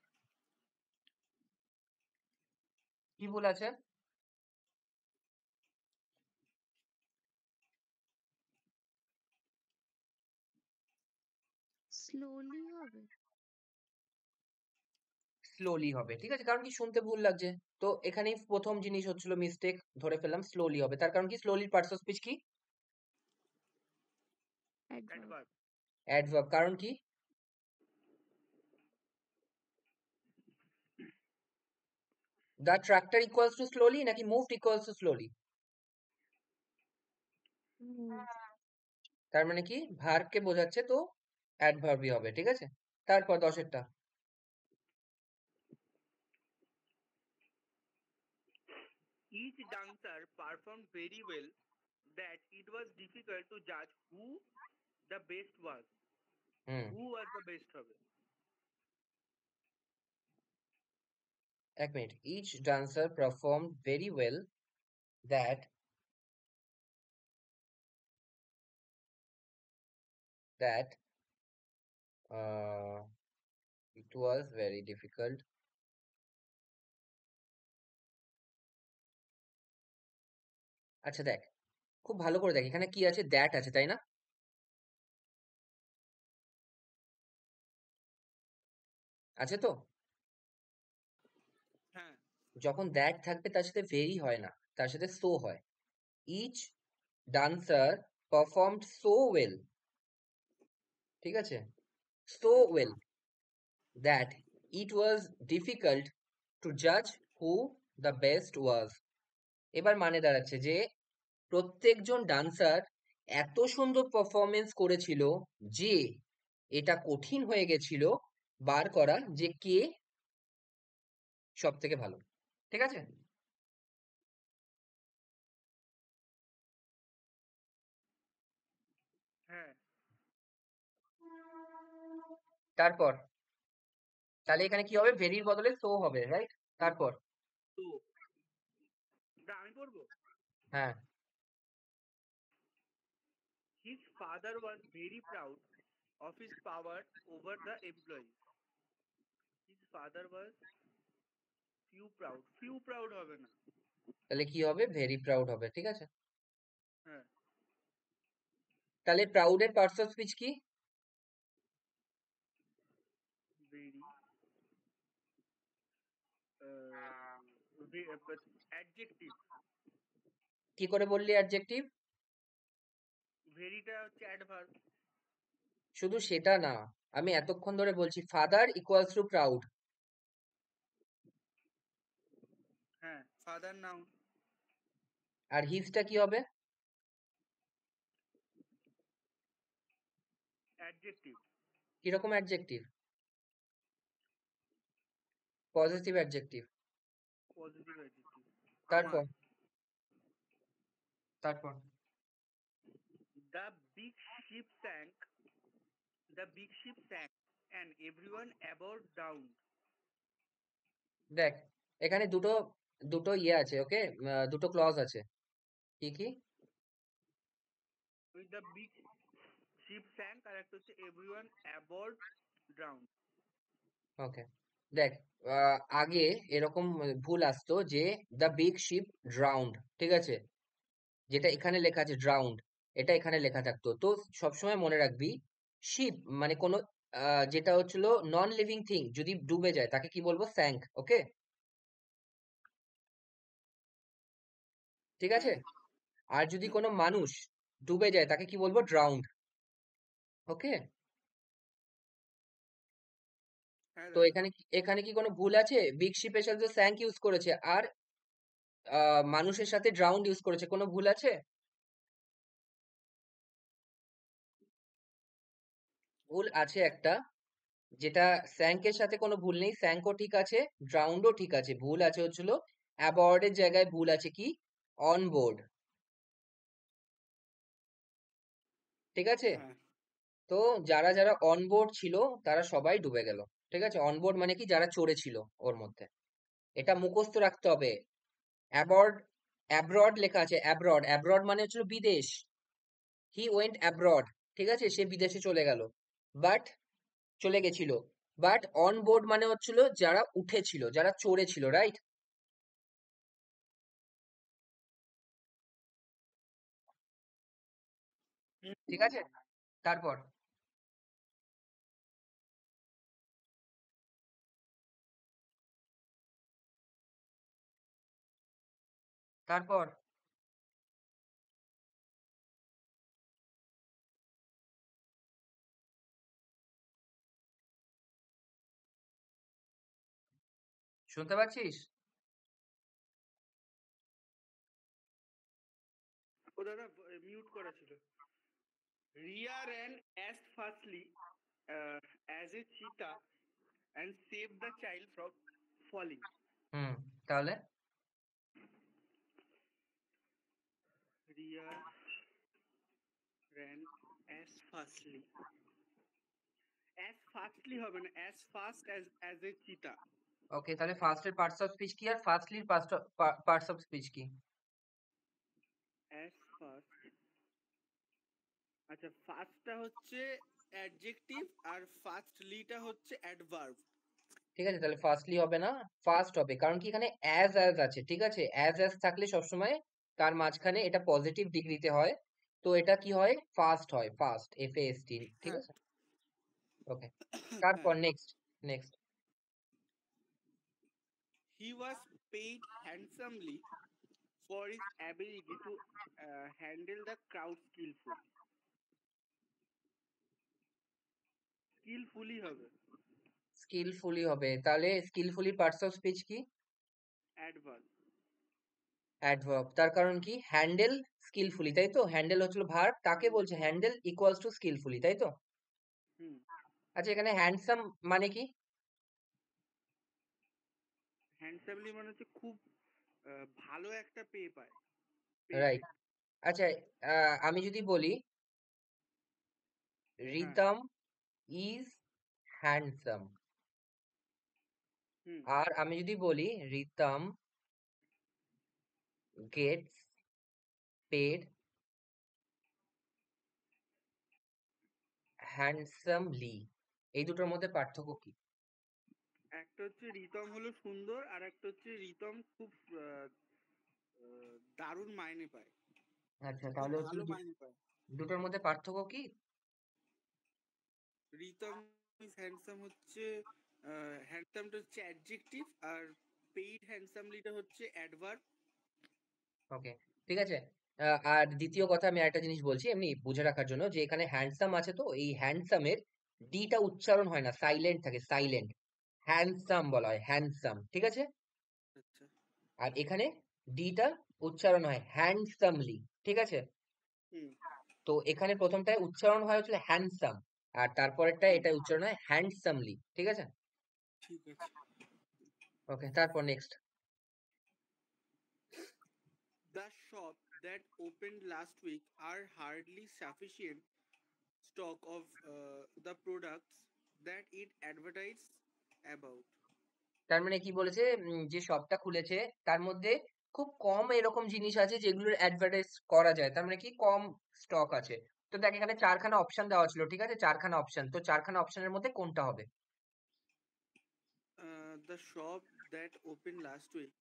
কি ভুল আছে? স্লোলি হবে। স্লোলি হবে, ঠিক আছে, কারণ কি শুনতে ভুল লাগছে। তো এখানেই প্রথম জিনিস হচ্ছিল মিস্টেক, ধরে ফেললাম স্লোলি হবে। তার কারণ কি, স্লোলির পার্টস অফ স্পিচ কি? অ্যাডভার্ব। Adverb. অ্যাডভার্ব। কারণ কি? The tractor equals to slowly নাকি moved equals to slowly? Move. তার মানে কি, ভার্বকে বোঝাচ্ছে, তো অ্যাডভার্বই হবে, ঠিক আছে? তারপর দশেরটা, Each dancer performed very well that it was difficult to judge who the best was. Hmm Who was the best হবে? এক minute, each dancer performed very well that that uh, it was very difficult. আচ্ছা দেখ, খুব ভালো করে দেখ, এখানে কি আছে, দ্যাট আছে তাই না? আছে তো? হ্যাঁ যখন দ্যাট থাকবে তার সাথে ভেরি হয় না, তার সাথে সো হয়। Each dancer performed so well, ঠিক আছে, so well that it was difficult to জাজ হু দ্য বেস্ট ওয়াজ। এবার মানে দাঁড়াচ্ছে যে প্রত্যেকজন ডান্সার এত সুন্দর পারফরমেন্স করেছিল যে এটা কঠিন হয়ে গেছিল বার করা যে কে সব থেকে ভালো, ঠিক আছে? হ্যাঁ তারপর তাহলে এখানে কি হবে, ভেরির বদলে সো হবে, রাইট? তারপর তো আমি পড়বো। হ্যাঁ, His father was very proud of his power over the employees. His father was few proud হবে না। তাহলে কি হবে, ভেরি প্রাউড হবে, ঠিক আছে? হ্যাঁ তাহলে প্রাউডের পার্টস অফ স্পিচ কি? very adjective, কি করে বললি অ্যাডজেক্টিভ? ভেরিটা হচ্ছে অ্যাডভার্ব। শুধু সেটা না, আমি এতক্ষণ ধরে বলছি ফাদার ইকুয়ালস টু প্রাউড। হ্যাঁ ফাদার নাউন। আর হিজটা কি হবে? অ্যাডজেক্টিভ, কিরকম adjective? Positive adjective. Positive adjective. তারপর আমার তারপর the big ship sank, the big ship sank and everyone aboard drowned. দেখ, এখানে দুটো দুটো ইয়ে আছে, ওকে, দুটো ক্লজ আছে। কি কি? With the big ship sank আর একটা হচ্ছে everyone aboard drowned. ওকে, দেখ, আগে এরকম ভুল আসতো যে দ্য বিগ শিপ ড্রাউন্ড, ঠিক আছে, যেটা এখানে লেখা আছে ড্রাউন্ড, এটা এখানে লেখা থাকতো। তো সবসময় মনে রাখবি, শিপ মানে কোনো যেটা হচ্ছিল নন লিভিং থিং যদি ডুবে যায় তাকে কি বলবো, স্যাঙ্ক, ওকে, ঠিক আছে? হ্যাঁ আর যদি কোনো মানুষ ডুবে যায় তাকে কি বলবো, ড্রাউন্ড, ওকে? হ্যাঁ তো দাদা। এখানে এখানে কি কোনো ভুল আছে? বিগ শিপের সাথে তো স্যাঙ্ক ইউজ করেছে, আর মানুষের সাথে ড্রাউন্ড ইউজ করেছে, কোনো ভুল আছে? ভুল আছে একটা, যেটা স্যাঙ্কের সাথে কোনো ভুল নেই, স্যাঙ্কও ঠিক আছে, ড্রাউন্ডও ঠিক আছে, ভুল আছে হচ্ছিল অ্যাবর্ডের জায়গায় ভুল আছে কি, অন বোর্ড, ঠিক আছে? হ্যাঁ তো যারা যারা অন বোর্ড ছিল তারা সবাই ডুবে গেল, ঠিক আছে? অন বোর্ড মানে কি, যারা চড়ে ছিল ওর মধ্যে, এটা মুখস্থ রাখতে হবে। অ্যাবর্ড, অ্যাব্রড লেখা আছে, অ্যাব্রড, অ্যাব্রড মানে হচ্ছিল বিদেশ, হি ওয়েন্ট অ্যাব্রড, ঠিক আছে, সে বিদেশে চলে গেল, বাট চলে গেছিল, বাট অন বোর্ড মানে হচ্ছিল যারা উঠেছিল, যারা চড়েছিল, রাইট? ঠিক আছে, তারপর তারপর শুনতে পাচ্ছিস? ও দাদা মিউট করা ছিল। Riya ran as fastly as a cheetah and saved the child from falling. তাহলে Riya ran as fastly. As fastly হবে না, as fast as a cheetah. ওকে, তাহলে ফার্স্টের পার্টস অফ স্পিচ কি আর ফার্স্টলির পার্টস অফ স্পিচ কি? As fast, আচ্ছা ফাস্টটা হচ্ছে অ্যাডজেক্টিভ আর ফাস্টলিটা হচ্ছে অ্যাডভার্ব। ঠিক আছে, তাহলে ফার্স্টলি হবে না, ফার্স্ট হবে, কারণ কি এখানে অ্যাজ অ্যাজ আছে, ঠিক আছে? অ্যাজ অ্যাজ থাকলে সবসময় তার মাঝখানে এটা পজিটিভ ডিগ্রিতে হয়, তো এটা কি হয়? ফার্স্ট হয়, ফার্স্ট, FAST, ঠিক হ্যাঁ আছে? ওকে, তারপর হ্যাঁ। Next, next. He was paid handsomely for his ability to handle the crowd skillfully. Skillfully হবে স্কিলফুলি হবে, তাহলে স্কিলফুলি পার্টস অফ স্পিচ কি? অ্যাডভার্ব। অ্যাডভার্ব, তার কারণ কি? হ্যান্ডেল স্কিলফুলি, তাই তো? হ্যান্ডেল হচ্ছিল ভার্ব, তাকে বলছে হ্যান্ডেল ইকুয়ালস টু স্কিলফুলি, তাই তো? হুম। আচ্ছা, এখানে হ্যান্ডসাম মানে কি? হ্যান্ডসামলি মানে হচ্ছে খুব ভালো একটা পে পায়, পে রাইট। পায়। আচ্ছা, আমি যদি বলি হ্যাঁ। রিতম ইজ হ্যান্ডসাম, হুম। আর আমি যদি বলি রিতম গেটস পেড হ্যান্ডসামলি, এই দুটোর মধ্যে পার্থক্য কি? একটা হচ্ছে রিতম হলো সুন্দর, আর একটা হচ্ছে রিতম খুব দারুণ মাইনে পায়, আচ্ছা, খুব তাহলে হচ্ছে ভালো মাইনে পায়। দুটোর মধ্যে পার্থক্য কি? রিতম ইজ হ্যান্ডসাম হচ্ছে হ্যান্ডসামটা হচ্ছে অ্যাডজেক্টিভ, আর পেইড হ্যান্ডসামলিটা হচ্ছে অ্যাডভার্ব। ওকে, ঠিক আছে। আর দ্বিতীয় কথা, আমি আরেকটা জিনিস বলছি এমনি বুঝে রাখার জন্য, যে এখানে হ্যান্ডসাম আছে, তো এই হ্যান্ডসামের ডিটা উচ্চারণ হয় না, সাইলেন্ট থাকে, সাইলেন্ট। হ্যান্ডসাম বলা হয়, হ্যান্ডসাম, ঠিক আছে? আচ্ছা। আর এখানে ডিটা উচ্চারণ হয় হ্যান্ডসামলি, ঠিক আছে? হুম। তো এখানে প্রথমটায় উচ্চারণ হয় হচ্ছে হ্যান্ডসাম, আর তারপরেরটায় হুম, এটা উচ্চারণ হয় হ্যান্ডসামলি, ঠিক আছে? ঠিক আছে। ওকে, তারপর next. The shop that opened last week are hardly sufficient stock of the products that it advertised about. তার মানে কি বলেছে? যে শপটা খুলেছে তার মধ্যে খুব কম এরকম জিনিস আছে যেগুলোর অ্যাডভার্টাইজ করা যায়, তার মানে কি কম স্টক আছে। তো দেখ, এখানে চারখানা অপশন দেওয়া ছিল, ঠিক আছে? চারখানা অপশন, তো চারখানা অপশনের মধ্যে কোনটা হবে? The shop that opened last week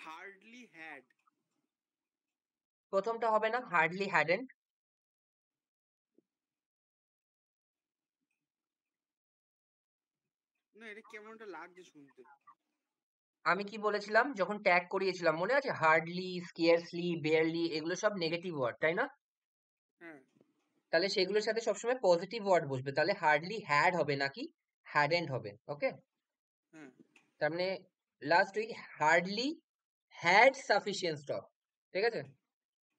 hardly had. প্রথমটা হবে না, হার্ডলি হ্যাডেন্ট? না, এটা কেমন একটা লাগছে শুনতে। আমি কি বলেছিলাম যখন ট্যাগ করিয়েছিলাম, মনে আছে? হার্ডলি, স্কেয়ারসলি, বেয়ারলি, এগুলো সব নেগেটিভ ওয়ার্ড, তাই না? হ্যাঁ তাহলে সেগুলোর সাথে সবসময় পজিটিভ ওয়ার্ড বসবে, তাহলে হার্ডলি হ্যাড হবে নাকি হ্যাডেন্ট হবে, ওকে? হ্যাঁ। তার মানে last week hardly had sufficient stock, ঠিক আছে?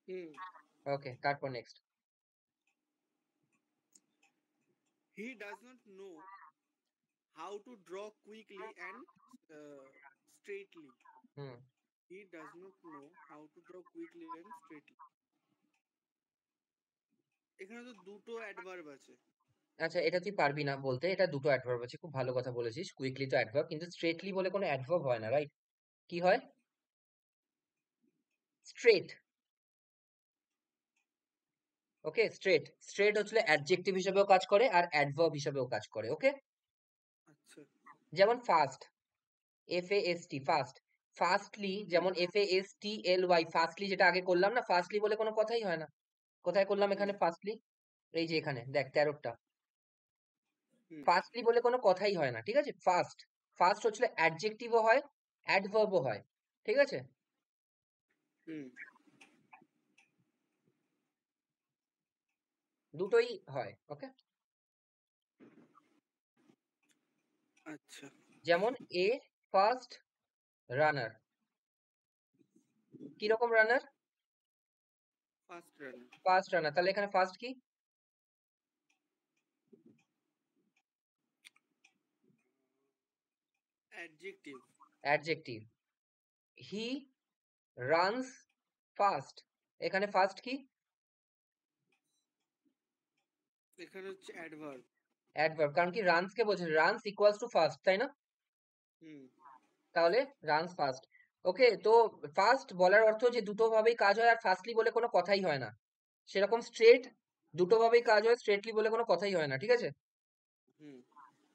হুম। ওকে, তারপর next. He does not know how to draw quickly and straightly. Hmm. He does not know how to draw quickly and straightly. এখানে তো দুটো অ্যাডভার্ব আছে। আচ্ছা, এটা তুই পারবি না বলতে, এটা দুটো অ্যাডভার্ব আছে, খুব ভালো কথা বলেছিস। কুইকলি তো অ্যাডভার্ব, কিন্তু স্ট্রেটলি বলে কোনো অ্যাডভার্ব হয় না, রাইট? কি হয়? স্ট্রেট। ওকে, স্ট্রেট। স্ট্রেট হচ্ছে অ্যাডজেক্টিভ হিসেবেও কাজ করে আর অ্যাডভার্ব হিসেবেও কাজ করে, ওকে? আচ্ছা। যেমন ফাস্ট, FAST, ফাস্ট। ফাস্টলি, যেমন FASTLY, ফাস্টলি, যেটা আগে করলাম না, ফাস্টলি বলে কোনো কথাই হয় না। কোথায় করলাম হুম এখানে ফাস্টলি? এই যে এখানে দেখ, 13টা। হুম ফাস্টলি বলে কোনো কথাই হয় না, ঠিক আছে? ফাস্ট, ফাস্ট হচ্ছে অ্যাডজেক্টিভও হয়, অ্যাডভার্বও হয়, ঠিক আছে? হুম। দুটোই হয়, ওকে? আচ্ছা। যেমন এ ফাস্ট রানার, কিরকম রানার? First runner. ফাস্ট রানার, তাহলে এখানে ফাস্ট কি? Adjective. Adjective. He runs fast, এখানে ফাস্ট কি? এখানে হচ্ছে অ্যাডভার্ব। অ্যাডভার্ব, কারণ কি রানস কে বলছে, রানস ইকুয়ালস টু ফাস্ট, তাই না? হুম তাহলে রানস ফাস্ট। ওকে, তো ফাস্ট বলার অর্থ যে দুটো ভাবেই কাজ হয়, আর ফাস্টলি বলে কোনো কথাই হয় না। সেরকম স্ট্রেট দুটো ভাবেই কাজ হয়, স্ট্রেটলি বলে কোনো কথাই হয় না, ঠিক আছে? হুম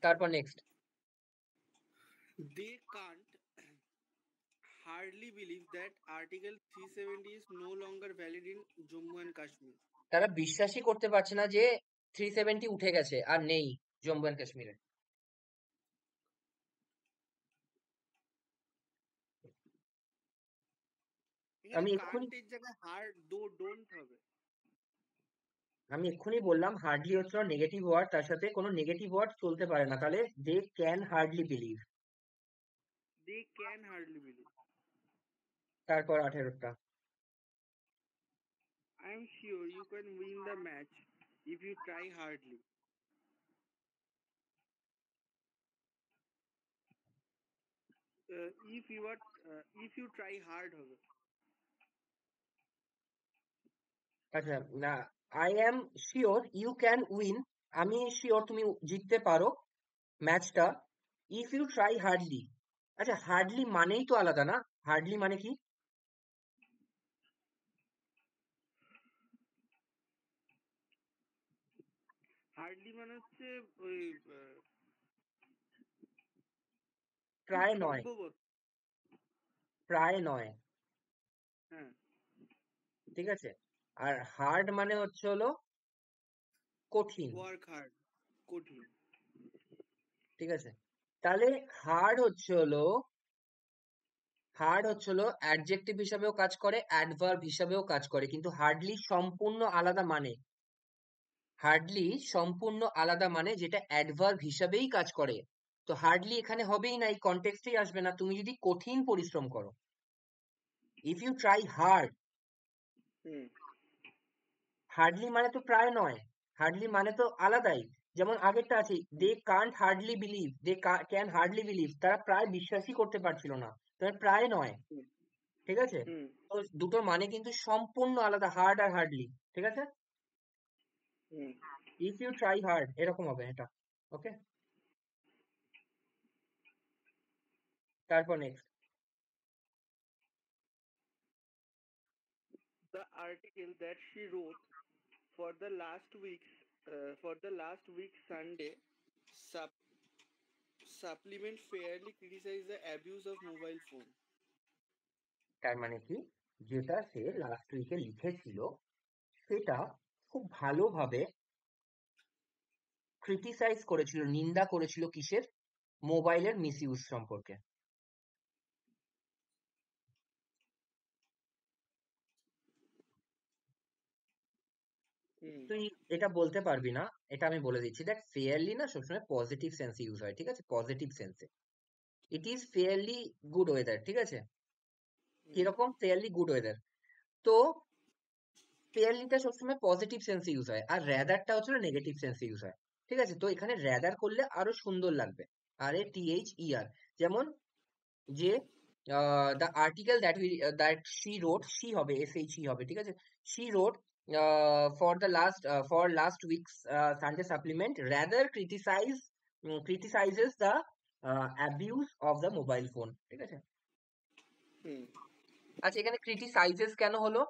তারপর next, they can't hardly believe that Article 370 is no longer valid in Jammu and Kashmir. তারা বিশ্বাসই করতে পারছে না যে 370 উঠে গেছে আর নেই জম্মু অ্যান্ড কাশ্মীরে। এখানে আমি এক্ষুনি কান্টের জায়গায় হার্ড ডোন্ট হবে। আমি এক্ষুনি বললাম হার্ডলি হচ্ছে নেগেটিভ ওয়ার্ড, তার সাথে কোনো নেগেটিভ ওয়ার্ড চলতে পারে না, তাহলে they can hardly believe. They can hardly believe. তারপর 18টা, I'm sure you can win the match if you try hardly. If you try hard হবে। আচ্ছা না, I am sure you can win, আমি শিওর তুমি জিততে পারো ম্যাচটা, ইফ ইউ ট্রাই হার্ডলি। আচ্ছা, হার্ডলি মানেই তো আলাদা না, হার্ডলি মানে কি? হার্ডলি মানে হচ্ছে ওই খুব প্রায় নয়, সম্ভবত। প্রায় নয়, হ্যাঁ, ঠিক আছে? আর হার্ড মানে হচ্ছে হলো কঠিন, ওয়ার্ক হার্ড, কঠিন। ঠিক আছে? তাহলে হার্ড হচ্ছে হলো অ্যাডজেক্টিভ হিসাবেও কাজ করে, অ্যাডভার্ব হিসাবেও কাজ করে, কিন্তু হার্ডলি সম্পূর্ণ আলাদা মানে, হার্ডলি সম্পূর্ণ আলাদা মানে, যেটা অ্যাডভার্ব হিসাবেই কাজ করে। তো হার্ডলি এখানে হবেই না, এই কনটেক্সটেই আসবে না তুমি যদি কঠিন পরিশ্রম করো। If you try hard, hmm hardly মানে তো প্রায় নয়, হার্ডলি মানে তো আলাদাই। যেমন আগেরটা আছে, they can't hardly believe, they can hardly believe, তারা প্রায় বিশ্বাসই করতে পারছিল না, তবে প্রায় নয়, হুম ঠিক আছে? হুম তো দুটোর মানে কিন্তু সম্পূর্ণ আলাদা, হার্ড আর হার্ডলি, ঠিক আছে? হুম ইফ ইউ ট্রাই হার্ড এরকম হবে এটা, ওকে? তারপর next, The article that she wrote for the last week's Sunday sup- supplement fairly criticized the abuse of mobile phone. তার মানে কি, যেটা সে লাস্ট উইকে লিখেছিল সেটা খুব ভালোভাবে ক্রিটিসাইজ করেছিল, নিন্দা করেছিল কিসের? মোবাইলের মিসইউজ সম্পর্কে। হুম তুই এটা বলতে পারবি না, এটা আমি বলে দিচ্ছি, দেখ ফেয়ারলি না সবসময় পজিটিভ সেন্সে ইউজ হয়, ঠিক আছে? পজিটিভ সেন্সে, it is fairly good weather, ঠিক আছে? হুম কিরকম ফেয়ারলি গুড ওয়েদার? তো ফেয়ারলিটা সবসময় পজিটিভ সেন্সে ইউজ হয়, আর র্যাদারটা হচ্ছে নেগেটিভ সেন্সে ইউজ হয়, ঠিক আছে? তো এখানে র্যাদার করলে আরো সুন্দর লাগবে, RATHER, যেমন যে the article that she road, she হবে, SHE হবে, ঠিক আছে? She road for last weeks Sunday supplement rather criticizes the abuse of the mobile phone, ঠিক আছে? হুম আচ্ছা, এখানে criticizes কেন হলো?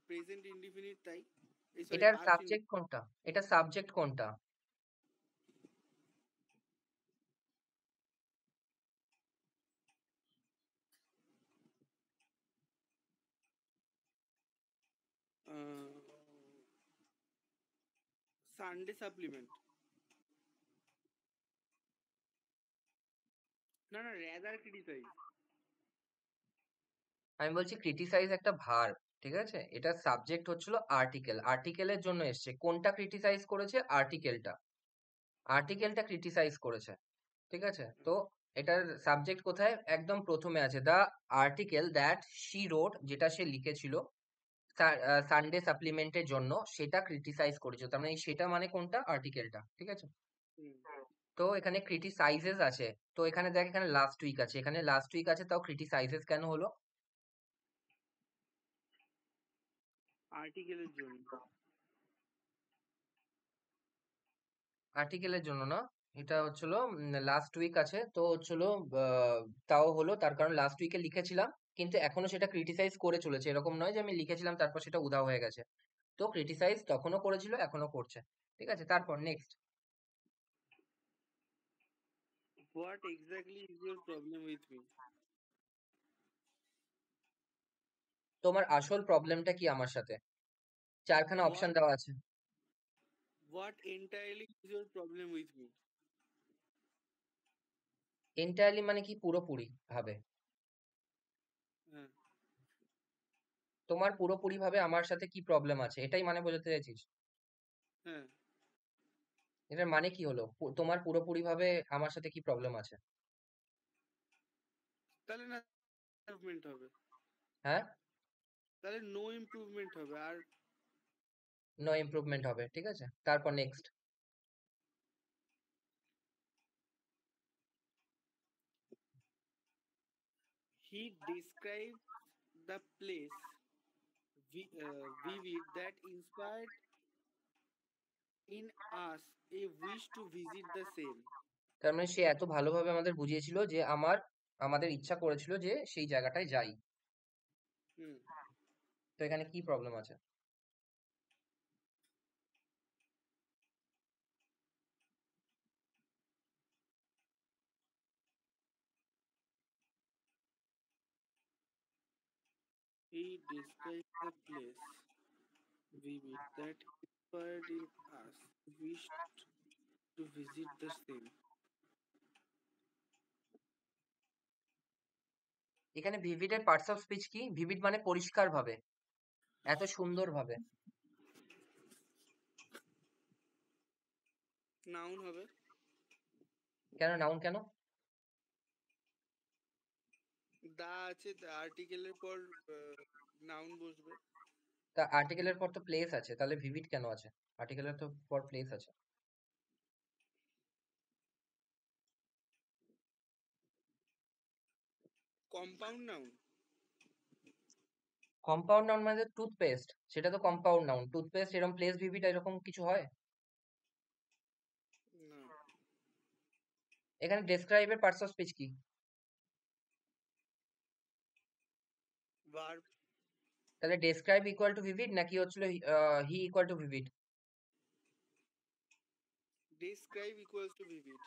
প্রেজেন্ট ইনডিফিনিট, তাই এই সরি এটার পাস্ট সাবজেক্ট কোনটা? এটা সাবজেক্ট কোনটা? Sunday supplement. না না, রেদার ক্রিটিসাইজ। আমি বলছি ক্রিটিসাইজ একটা ভার্ব, ঠিক আছে? এটার সাবজেক্ট হচ্ছিল আর্টিকেল, আর্টিকেলের জন্য এসছে, কোনটা ক্রিটিসাইজ করেছে? আর্টিকেলটা, আর্টিকেলটা ক্রিটিসাইজ করেছে, ঠিক আছে? তো এটার সাবজেক্ট কোথায়? একদম প্রথমে আছে, the article that she road, যেটা সে লিখেছিল সানডে সাপ্লিমেন্টের জন্য, সেটা ক্রিটিসাইজ করেছে, তার মানে এই সেটা মানে কোনটা? আর্টিকেলটা, ঠিক আছে? হুম তো এখানে ক্রিটিসাইজেস আছে, তো এখানে দেখ এখানে লাস্ট উইক আছে, এখানে লাস্ট উইক আছে, তাও ক্রিটিসাইজেস কেন হলো? আর্টিকেলের জন্য। আর্টিকেলের জন্য না, এটা হচ্ছিল লাস্ট উইক আছে, তো হচ্ছিল তাও হলো তার কারণ লাস্ট উইকে লিখেছিলাম, কিন্তু এখনো সেটা ক্রিটিসাইজ করে চলেছে, এরকম নয় যে আমি লিখেছিলাম তারপর সেটা উধাও হয়ে গেছে। তো ক্রিটিসাইজ তখনও করেছিল, এখনো করছে। ঠিক আছে, তারপর next. What exactly is your problem with me? তোমার আসল প্রবলেমটা কি আমার সাথে? চারখানা অপশন What দেওয়া আছে। what entirely is your problem with me? Entirely মানে কি পুরোপুরি ভাবে? হ্যাঁ তোমার পুরোপুরি ভাবে আমার সাথে কি প্রবলেম আছে, এটাই মানে বোঝাতে চাইছিস? হ্যাঁ এটার মানে কি হলো তোমার পুরোপুরি ভাবে আমার সাথে কি প্রবলেম আছে? তাহলে না ইমপ্রুভমেন্ট হবে, হ্যাঁ, তাহলে নো ইমপ্রুভমেন্ট হবে। আর নো ইমপ্রুভমেন্ট হবে, ঠিক আছে, তারপর next. he describes the place vivid that inspired in us a wish to visit the same. তার মানে সে এত ভালোভাবে আমাদের বুঝিয়েছিল যে আমাদের ইচ্ছা করেছিল যে সেই জায়গাটায় যাই। হুম তো এখানে কি প্রবলেম আছে? he describes the place vivid that inspired in us wish to visit the same. এখানে ভিভিড এর পার্টস অফ স্পিচ কি? ভিভিড মানে পরিষ্কার ভাবে, এত সুন্দর ভাবে। নাউন হবে। কেন নাউন কেন? দা আছে, আর্টিকেলের পর নাউন বসবে। তা আর্টিকেলের পর তো প্লেস আছে, তাহলে ভিভিড কেন আছে? আর্টিকেলের তো পর প্লেস আছে। Compound noun. কম্পাউন্ড নাউন মানে টুথপেস্ট, সেটা তো কম্পাউন্ড নাউন। টুথপেস্ট এরকম প্লেস ভিভিড এরকম কিছু হয়? না, এখানে ডেসক্রাইব এর পার্টস অফ স্পিচ কি? ভার্ব। তাহলে ডেসক্রাইব ইকুয়াল টু ভিভিড নাকি হচ্ছিল he equal to vivid? Describe equals to vivid.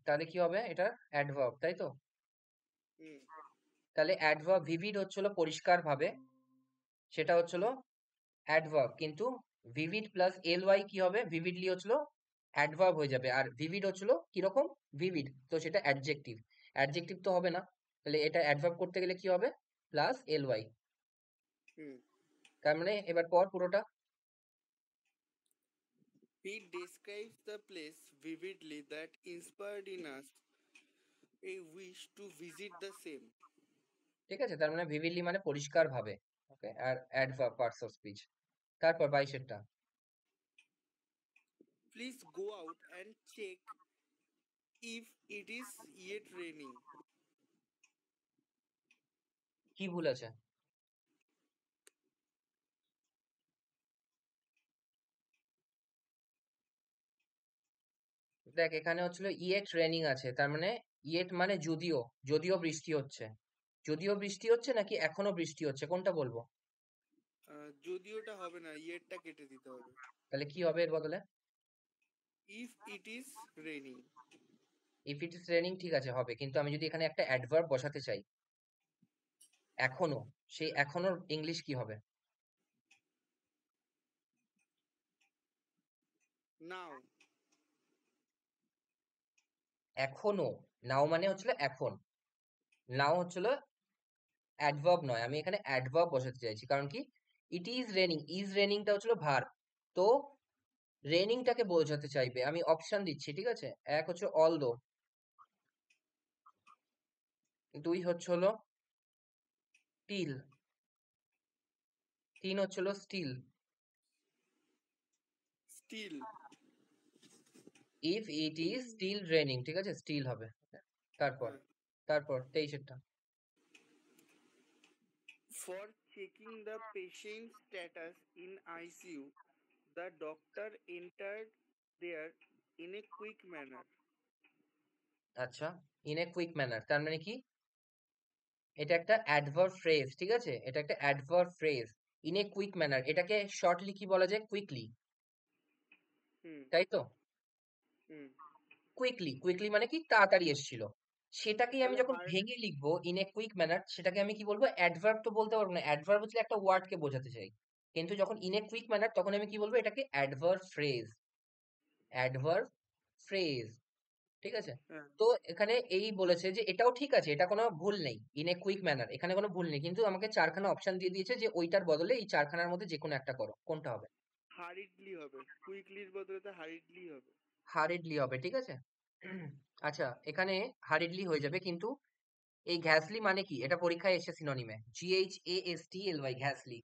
তাহলে কি হবে, এটা অ্যাডভার্ব, তাই তো? হুম তাহলে অ্যাডভার্ব, ভিভিড হচ্ছিল পরিষ্কার ভাবে, সেটা হচ্ছিল অ্যাডভার্ব, কিন্তু ভিভিড প্লাস এল ওয়াই কি হবে? ভিভিডলি হচ্ছিল অ্যাডভার্ব হয়ে যাবে, আর ভিভিড হচ্ছিল কিরকম? ভিভিড, তো সেটা অ্যাডজেক্টিভ। অ্যাডজেক্টিভ তো হবে না, তাহলে এটা অ্যাডভার্ব করতে গেলে কি হবে? Plus L Y. হুম তার মানে এবার পর পুরোটা। He describes the place vividly that inspired in us a wish to visit the same. ঠিক আছে, তার মানে ভিভিডলি মানে পরিষ্কার ভাবে। ওকে, আর অ্যাডভার্ব পার্টস অফ স্পিচ। তারপর 22 Please go out and check if it is yet raining. কি ভুল আছে? দেখ এখানে হচ্ছিল ইয়েট রেনিং আছে, তার মানে ইয়েট মানে যদিও, যদিও বৃষ্টি হচ্ছে। যদিও বৃষ্টি হচ্ছে নাকি এখনো বৃষ্টি হচ্ছে, কোনটা বলবো? যদিওটা হবে না, ইয়েরটা কেটে দিতে হবে। তাহলে কি হবে এর বদলে? If it is raining. If it is raining ঠিক আছে হবে, কিন্তু আমি যদি এখানে একটা অ্যাডভার্ব বসাতে চাই, এখনো, সেই এখনোর ইংলিশ কি হবে? Now. এখনো, নাও মানে হচ্ছিল এখন, নাও হচ্ছিল অ্যাডভার্ব নয়, আমি এখানে অ্যাডভার্ব বসাতে চাইছি, কারণ কি ইট ইজ রেনিং, ইজ রেনিংটা হচ্ছিল ভার্ব, তো রেনিংটাকে বোঝাতে চাইবে। আমি অপশন দিচ্ছি, ঠিক আছে? এক হচ্ছে অল দো, দুই হচ্ছে হলো টিল, তিন হচ্ছে হলো still, Still. If it is still raining, ঠিক আছে, স্টিল হবে। তারপর হ্যাঁ। তারপর 23-এরটা। For checking the patient's status in ICU, the doctor entered there in a quick manner. আচ্ছা, ইন এ কুইক ম্যানার তার মানে কি? এটা একটা অ্যাডভার্ব ফ্রেজ, ঠিক আছে, এটা একটা adverb phrase. In a quick manner এটাকে শর্টলি কি বলা যায়? Quickly, Hmm. তাই তো? Hmm. কুইকলি, কুইকলি মানে কি? তাড়াতাড়ি এসেছিল। সেটাকেই আমি তাহলে যখন হার্ড। ভেঙে লিখবো ইন এ কুইক ম্যানার, সেটাকে আমি কি বলবো? অ্যাডভার্ব তো বলতে পারবো না, অ্যাডভার্ব হচ্ছে একটা ওয়ার্ডকে বোঝাতে চাই। কিন্তু যখন ইন এ কুইক ম্যানার তখন আমি কি বলবো? এটাকে অ্যাডভার্ব ফ্রেজ, অ্যাডভার্ব ফ্রেজ, ঠিক আছে? হ্যাঁ। তো এখানে এই বলেছে যে এটাও ঠিক আছে, এটা কোনো ভুল নেই, ইন এ কুইক ম্যানার এখানে কোনো ভুল নেই, কিন্তু আমাকে চারখানা অপশন দিয়ে দিয়েছে যে ওইটার বদলে এই চারখানার মধ্যে যে কোনো একটা করো, কোনটা হবে? হারিডলি হবে, কুইকলির বদলে তো হারিডলি হবে। হারিডলি হবে, ঠিক আছে। আচ্ছা, এখানে হারিডলি হয়ে যাবে, কিন্তু এই ঘ্যাসলি মানে কি? এটা পরীক্ষায় এসে সিনোনিমে, GHASTLY, ঘ্যাসলি।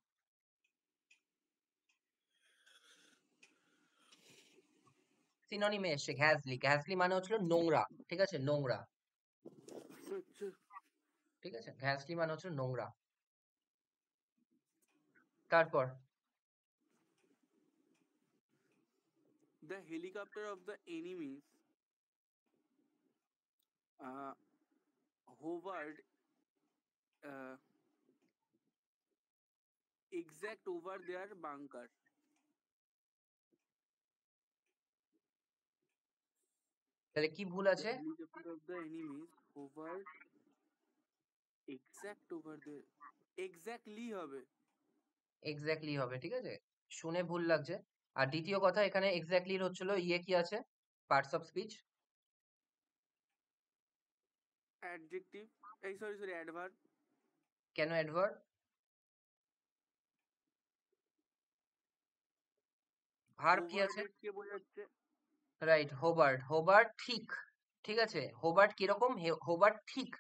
সিনোনিমে এসে ঘ্যাসলি, ঘ্যাসলি মানে হচ্ছিল নোংরা, ঠিক আছে, নোংরা, আচ্ছা। ঠিক আছে, ঘ্যাসলি মানে হচ্ছে নোংরা। তারপর The helicopter of the enemies uh, hovered uh, exact over their bunker. তাহলে কি ভুল The আছে? helicopter of the enemies hovered exact over their. Exactly হবে। এক্স্যাক্টলি হবে, ঠিক আছে, শুনে ভুল লাগছে। আর দ্বিতীয় কথা, এখানে এক্স্যাক্টলি হচ্ছিল ইয়ে কি আছে? Parts of speech. অ্যাডজেক্টিভ। এই সরি সরি অ্যাডভার্ব। কেন অ্যাডভার্ব? ভার্ব কি আছে? ওভারডেড কে বোঝাচ্ছে? রাইট, হোবার্ট, হোবার্ট ঠিক, ঠিক আছে, হোবার্ট কিরকম? হোবার্ট ঠিক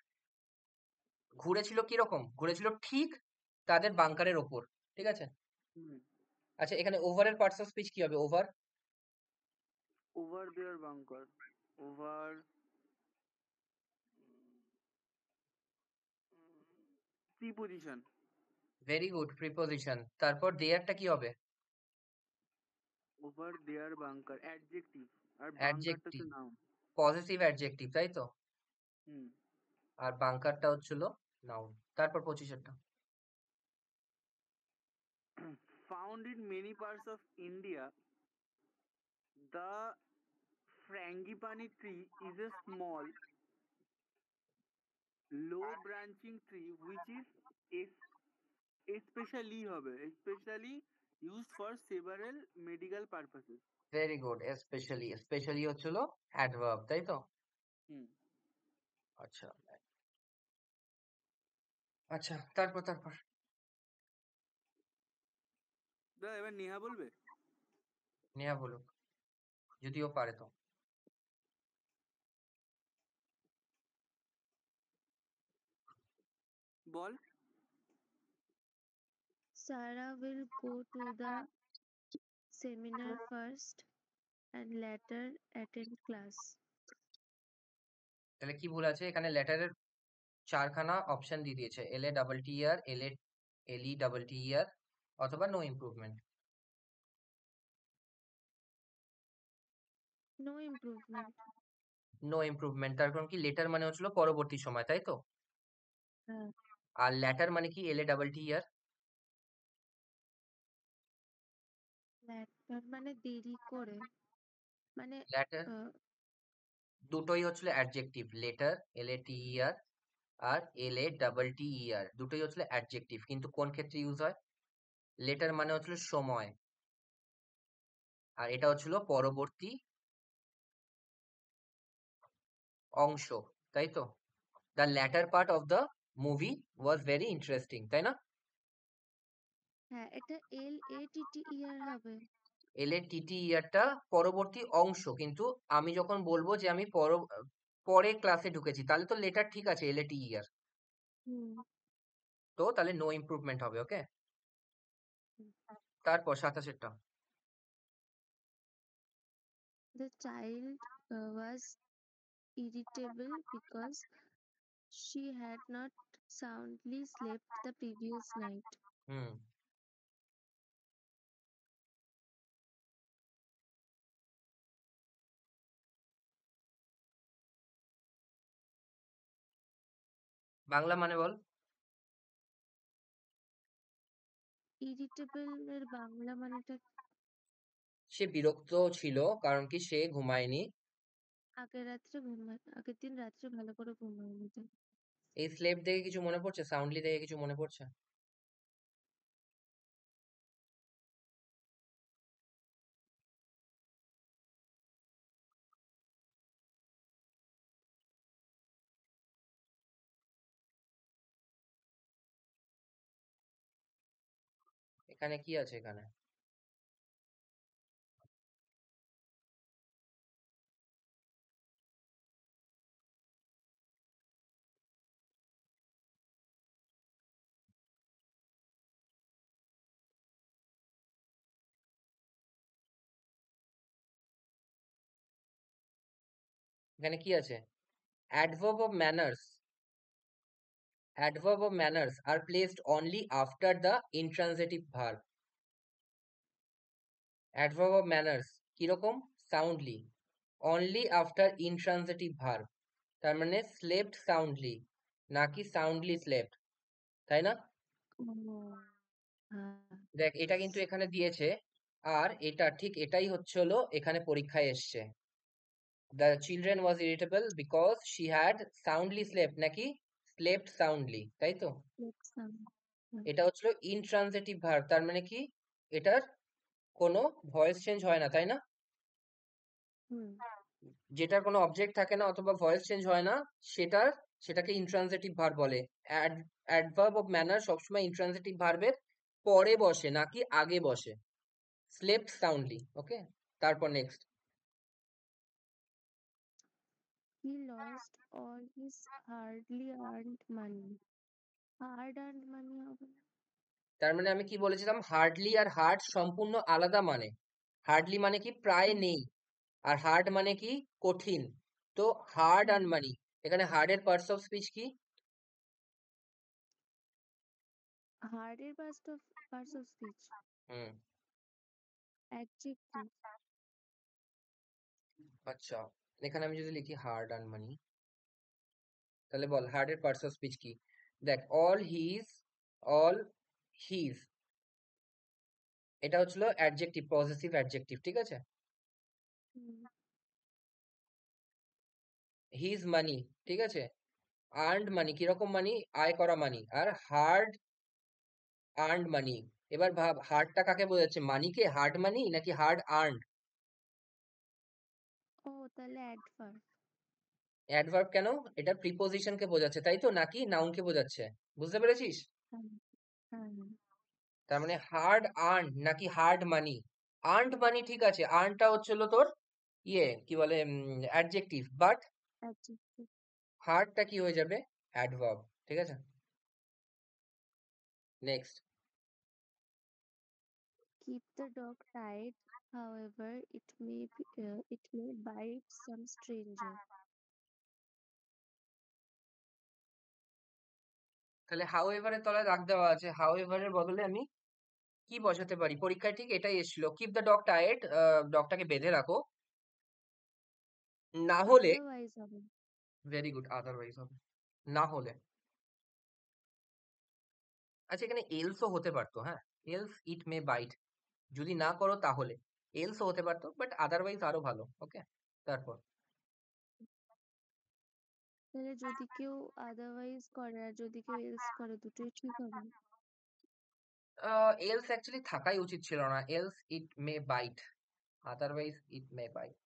ঘুরেছিল, কিরকম ঘুরেছিল? ঠিক তাদের বাংকারের ওপর, ঠিক আছে। হুম। আচ্ছা, এখানে ওভারের পার্টস অফ স্পিচ কি হবে? Over, over there bunker. Over preposition. Very good, preposition. তারপর দেয়ারটা কি হবে? Over there bunker adjective. আর বাঙ্কারটা অ্যাডজেক্টিভ, হচ্ছে নাউন। পজিটিভ অ্যাডজেক্টিভ, তাই তো? হুম। আর বাংকারটা হচ্ছিল নাউন। তারপর 25-এরটা। Found in many parts of India, the frangipani tree is a small, low branching tree which is especially হবে, especially used for several medical purposes. Very good, specially, specially হচ্ছিল অ্যাডভার্ব, তাই তো? হুম। আচ্ছা, আচ্ছা, তারপর দাদা এবার নেহা বলবে। নেহা বলুক, যদিও পারে তো। বল। Sarah will go to the seminar first and later attend class. তাহলে কি ভুল আছে? এখানে লেটারের চারখানা অপশন দিয়ে দিয়েছে, LA LE অথবা no improvement. No improvement. No improvement, তার কারণ কি? লেটার মানে হচ্ছিল পরবর্তী সময়, তাই তো? হ্যাঁ, আর ল্যাটার মানে কি? LATTER। later মানে দেরি করে, মানে ল্যাটার আহ, দুটোই হচ্ছিল অ্যাডজেক্টিভ, লেটার LATER আর LATTER দুটোই হচ্ছিল অ্যাডজেক্টিভ, কিন্তু কোন ক্ষেত্রে ইউজ হয়? লেটার মানে হচ্ছিল সময়, আর এটা হচ্ছিল পরবর্তী অংশ, তাই তো? The latter part of the movie was very interesting, তাই না? হ্যাঁ এটা LATTER হবে। LATTERটা পরবর্তী অংশ, কিন্তু আমি যখন বলবো যে আমি পরে ক্লাসে ঢুকেছি, তাহলে তো লেটার ঠিক আছে, LATER, হুম। তো তাহলে নো ইমপ্রুভমেন্ট হবে, ওকে। হুম। তারপর 27-এরটা। The child was irritable because she had not soundly slept the previous night. হুম। বাংলা মানে বল। ইরিটেবল এর বাংলা মানেটা সে বিরক্ত ছিল কারণ কি সে ঘুমায়নি। আগের দিন রাত্রে ভালো করে ঘুমায়নি তাই। এই স্লেপ দেখে কিছু মনে পড়ছে? সাউন্ডলি দেখে কিছু মনে পড়ছে? এখানে কি আছে এখানে? এখানে কি আছে? Adverb of manners. Adverb of manners are placed only after the intransitive verb. Adverb of manners কিরকম? Soundly. Only after intransitive verb. তার মানে slept soundly নাকি soundly slept, তাই না? ও হ্যাঁ। দেখ এটা কিন্তু এখানে দিয়েছে, আর এটা ঠিক এটাই হচ্ছে হলো এখানে পরীক্ষায় এসছে। The children was irritable because she had soundly slept নাকি slept soundly, তাই তো? এটা হচ্ছিল ইনট্রানজিটিভ ভার্ব, তার মানে কি এটার কোনো ভয়েস চেঞ্জ হয় না, তাই না? হুম। যেটার কোনো অবজেক্ট থাকে না অথবা ভয়েস চেঞ্জ হয় না সেটাকে ইনট্রানজিটিভ ভার্ব বলে। অ্যাডভার্ব অফ ম্যানার সবসময় ইনট্রানজিটিভ ভার্বের পরে বসে নাকি আগে বসে। স্লেপ্ট সাউন্ডলি, ওকে। তারপর next. He lost all his hardly earned money. Hard earned money হবে না? তার মানে আমি কি বলেছিলাম? হার্ডলি আর হার্ড সম্পূর্ণ আলাদা মানে। হার্ডলি মানে কি প্রায় হুম, নেই, আর হার্ড মানে কি কঠিন। তো হার্ড হুম। আর্ন মানি, এখানে হার্ড এর পার্টস অফ স্পিচ কি? Hard এর parts of speech. Hmm. Adjective. আচ্ছা, এখানে আমি যদি লিখি হার্ড আর্ন মানি, তাহলে বল হার্ড এর পার্টস অফ স্পিচ কি? দেখ অল হিজ, এটা হচ্ছিল অ্যাডজেক্টিভ, পজিটিভ অ্যাডজেক্টিভ, ঠিক আছে? হুম, হিজ মানি, ঠিক আছে? আর্নড মানি কিরকম মানি? আয় করা মানি। আর হার্ড আর্নড মানি, এবার ভাব হার্ডটা কাকে বোঝাচ্ছে? মানিকে হার্ড মানি নাকি হার্ড আর্নড? ও তাহলে adverb. অ্যাডভার্ব কেন? এটা প্রিপোজিশনকে বোঝাচ্ছে, তাই তো? নাকি নাউনকে বোঝাচ্ছে? বুঝতে পেরেছিস? হ্যাঁ, হ্যাঁ, হ্যাঁ। তার মানে হার্ড আর্ন নাকি হার্ড মানি? আর্নড মানি ঠিক আছে, আর্নটা হচ্ছিল তোর কি বলে অ্যাডজেক্টিভ, বাট Adjective. হার্ডটা কি হয়ে যাবে? অ্যাডভার্ব, ঠিক আছে? Next. Keep the dog tied. However, it may bite some stranger. তাহলে হাউ এভারের তলায় দাগ দেওয়া আছে, হাউ এভারের বদলে আমি কি বসাতে পারি? পরীক্ষায় ঠিক এটাই এসেছিল, কিপ দ্য ডগ টায়ার্ড, ডগটাকে বেঁধে রাখো। না হলে, Otherwise হবে। ভেরি গুড, আদারওয়াইজ হবে। না হলে, আচ্ছা এখানে এলসও হতে পারতো, হ্যাঁ, এলস ইট মে বাইট, যদি না করো তাহলে। এলসও হতে পারতো, বাট আদারওয়াইজ আরো ভালো, ওকে। তারপর তাহলে যদি কেউ otherwise করে আর যদি কেউ else করে দুটোই ঠিক হবে। এলস অ্যাকচুয়ালি থাকাই উচিত ছিল না, else it may bite, otherwise it may bite.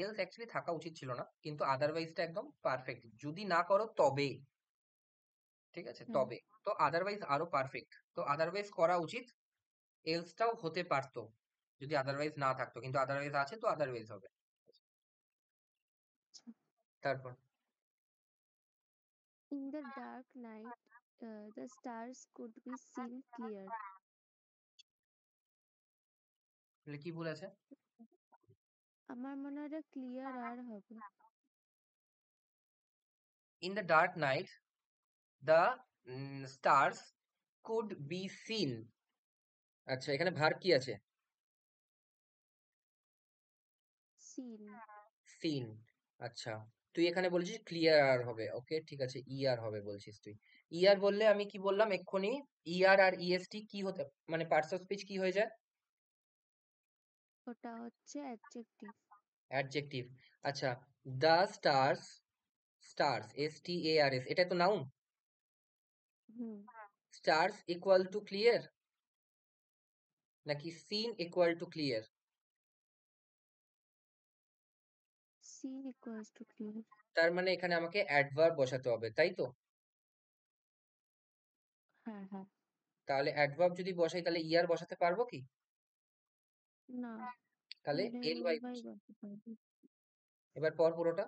Else actually থাকা উচিত ছিল না, কিন্তু আদারওয়াইজটা একদম পারফেক্ট, যদি না করো তবে, ঠিক আছে? হ্যাঁ, তবে, তো আদারওয়াইজ আরো পারফেক্ট, তো আদারওয়াইজ করা উচিত। এলসটাও হতে পারতো যদি আদারওয়াইজ না থাকতো, কিন্তু আদারওয়াইজ আছে তো আদারওয়াইজ হবে। আচ্ছা। তারপর In the dark night, the stars could be seen clear. তাহলে কি ভুল আছে? আমার মনে হয় এটা ক্লিয়ার আর হবে। In the dark night the stars could be seen. আচ্ছা, এখানে ভার্ব কি আছে? সিন। সিন। আচ্ছা, তুই এখানে বলছিস ক্লিয়ার হবে। ওকে, ঠিক আছে, ইয়ার হবে বলছিস তুই। ইয়ার বললে আমি কি বললাম এক্ষুনি? ইয়ার আর ইএসটি কি হতে, মানে পার্টস অফ স্পিচ কি হয়ে যায়? ওটা হচ্ছে অ্যাডজেক্টিভ। অ্যাডজেক্টিভ। আচ্ছা, দ্য স্টার্স, স্টার্স STARS, এটা তো নাউন। হুম। স্টার্স ইকুয়াল টু ক্লিয়ার নাকি seen equal to clear? Seen equals to clear. তার মানে এখানে আমাকে অ্যাডভার্ব বসাতে হবে, তাই তো? হ্যাঁ হ্যাঁ। তাহলে অ্যাডভার্ব যদি বসাই তাহলে ইয়ার বসাতে পারবো কি? না, তাহলে এল এল ওয়াই বাই বলতে পারবি। এবার পর পুরোটা।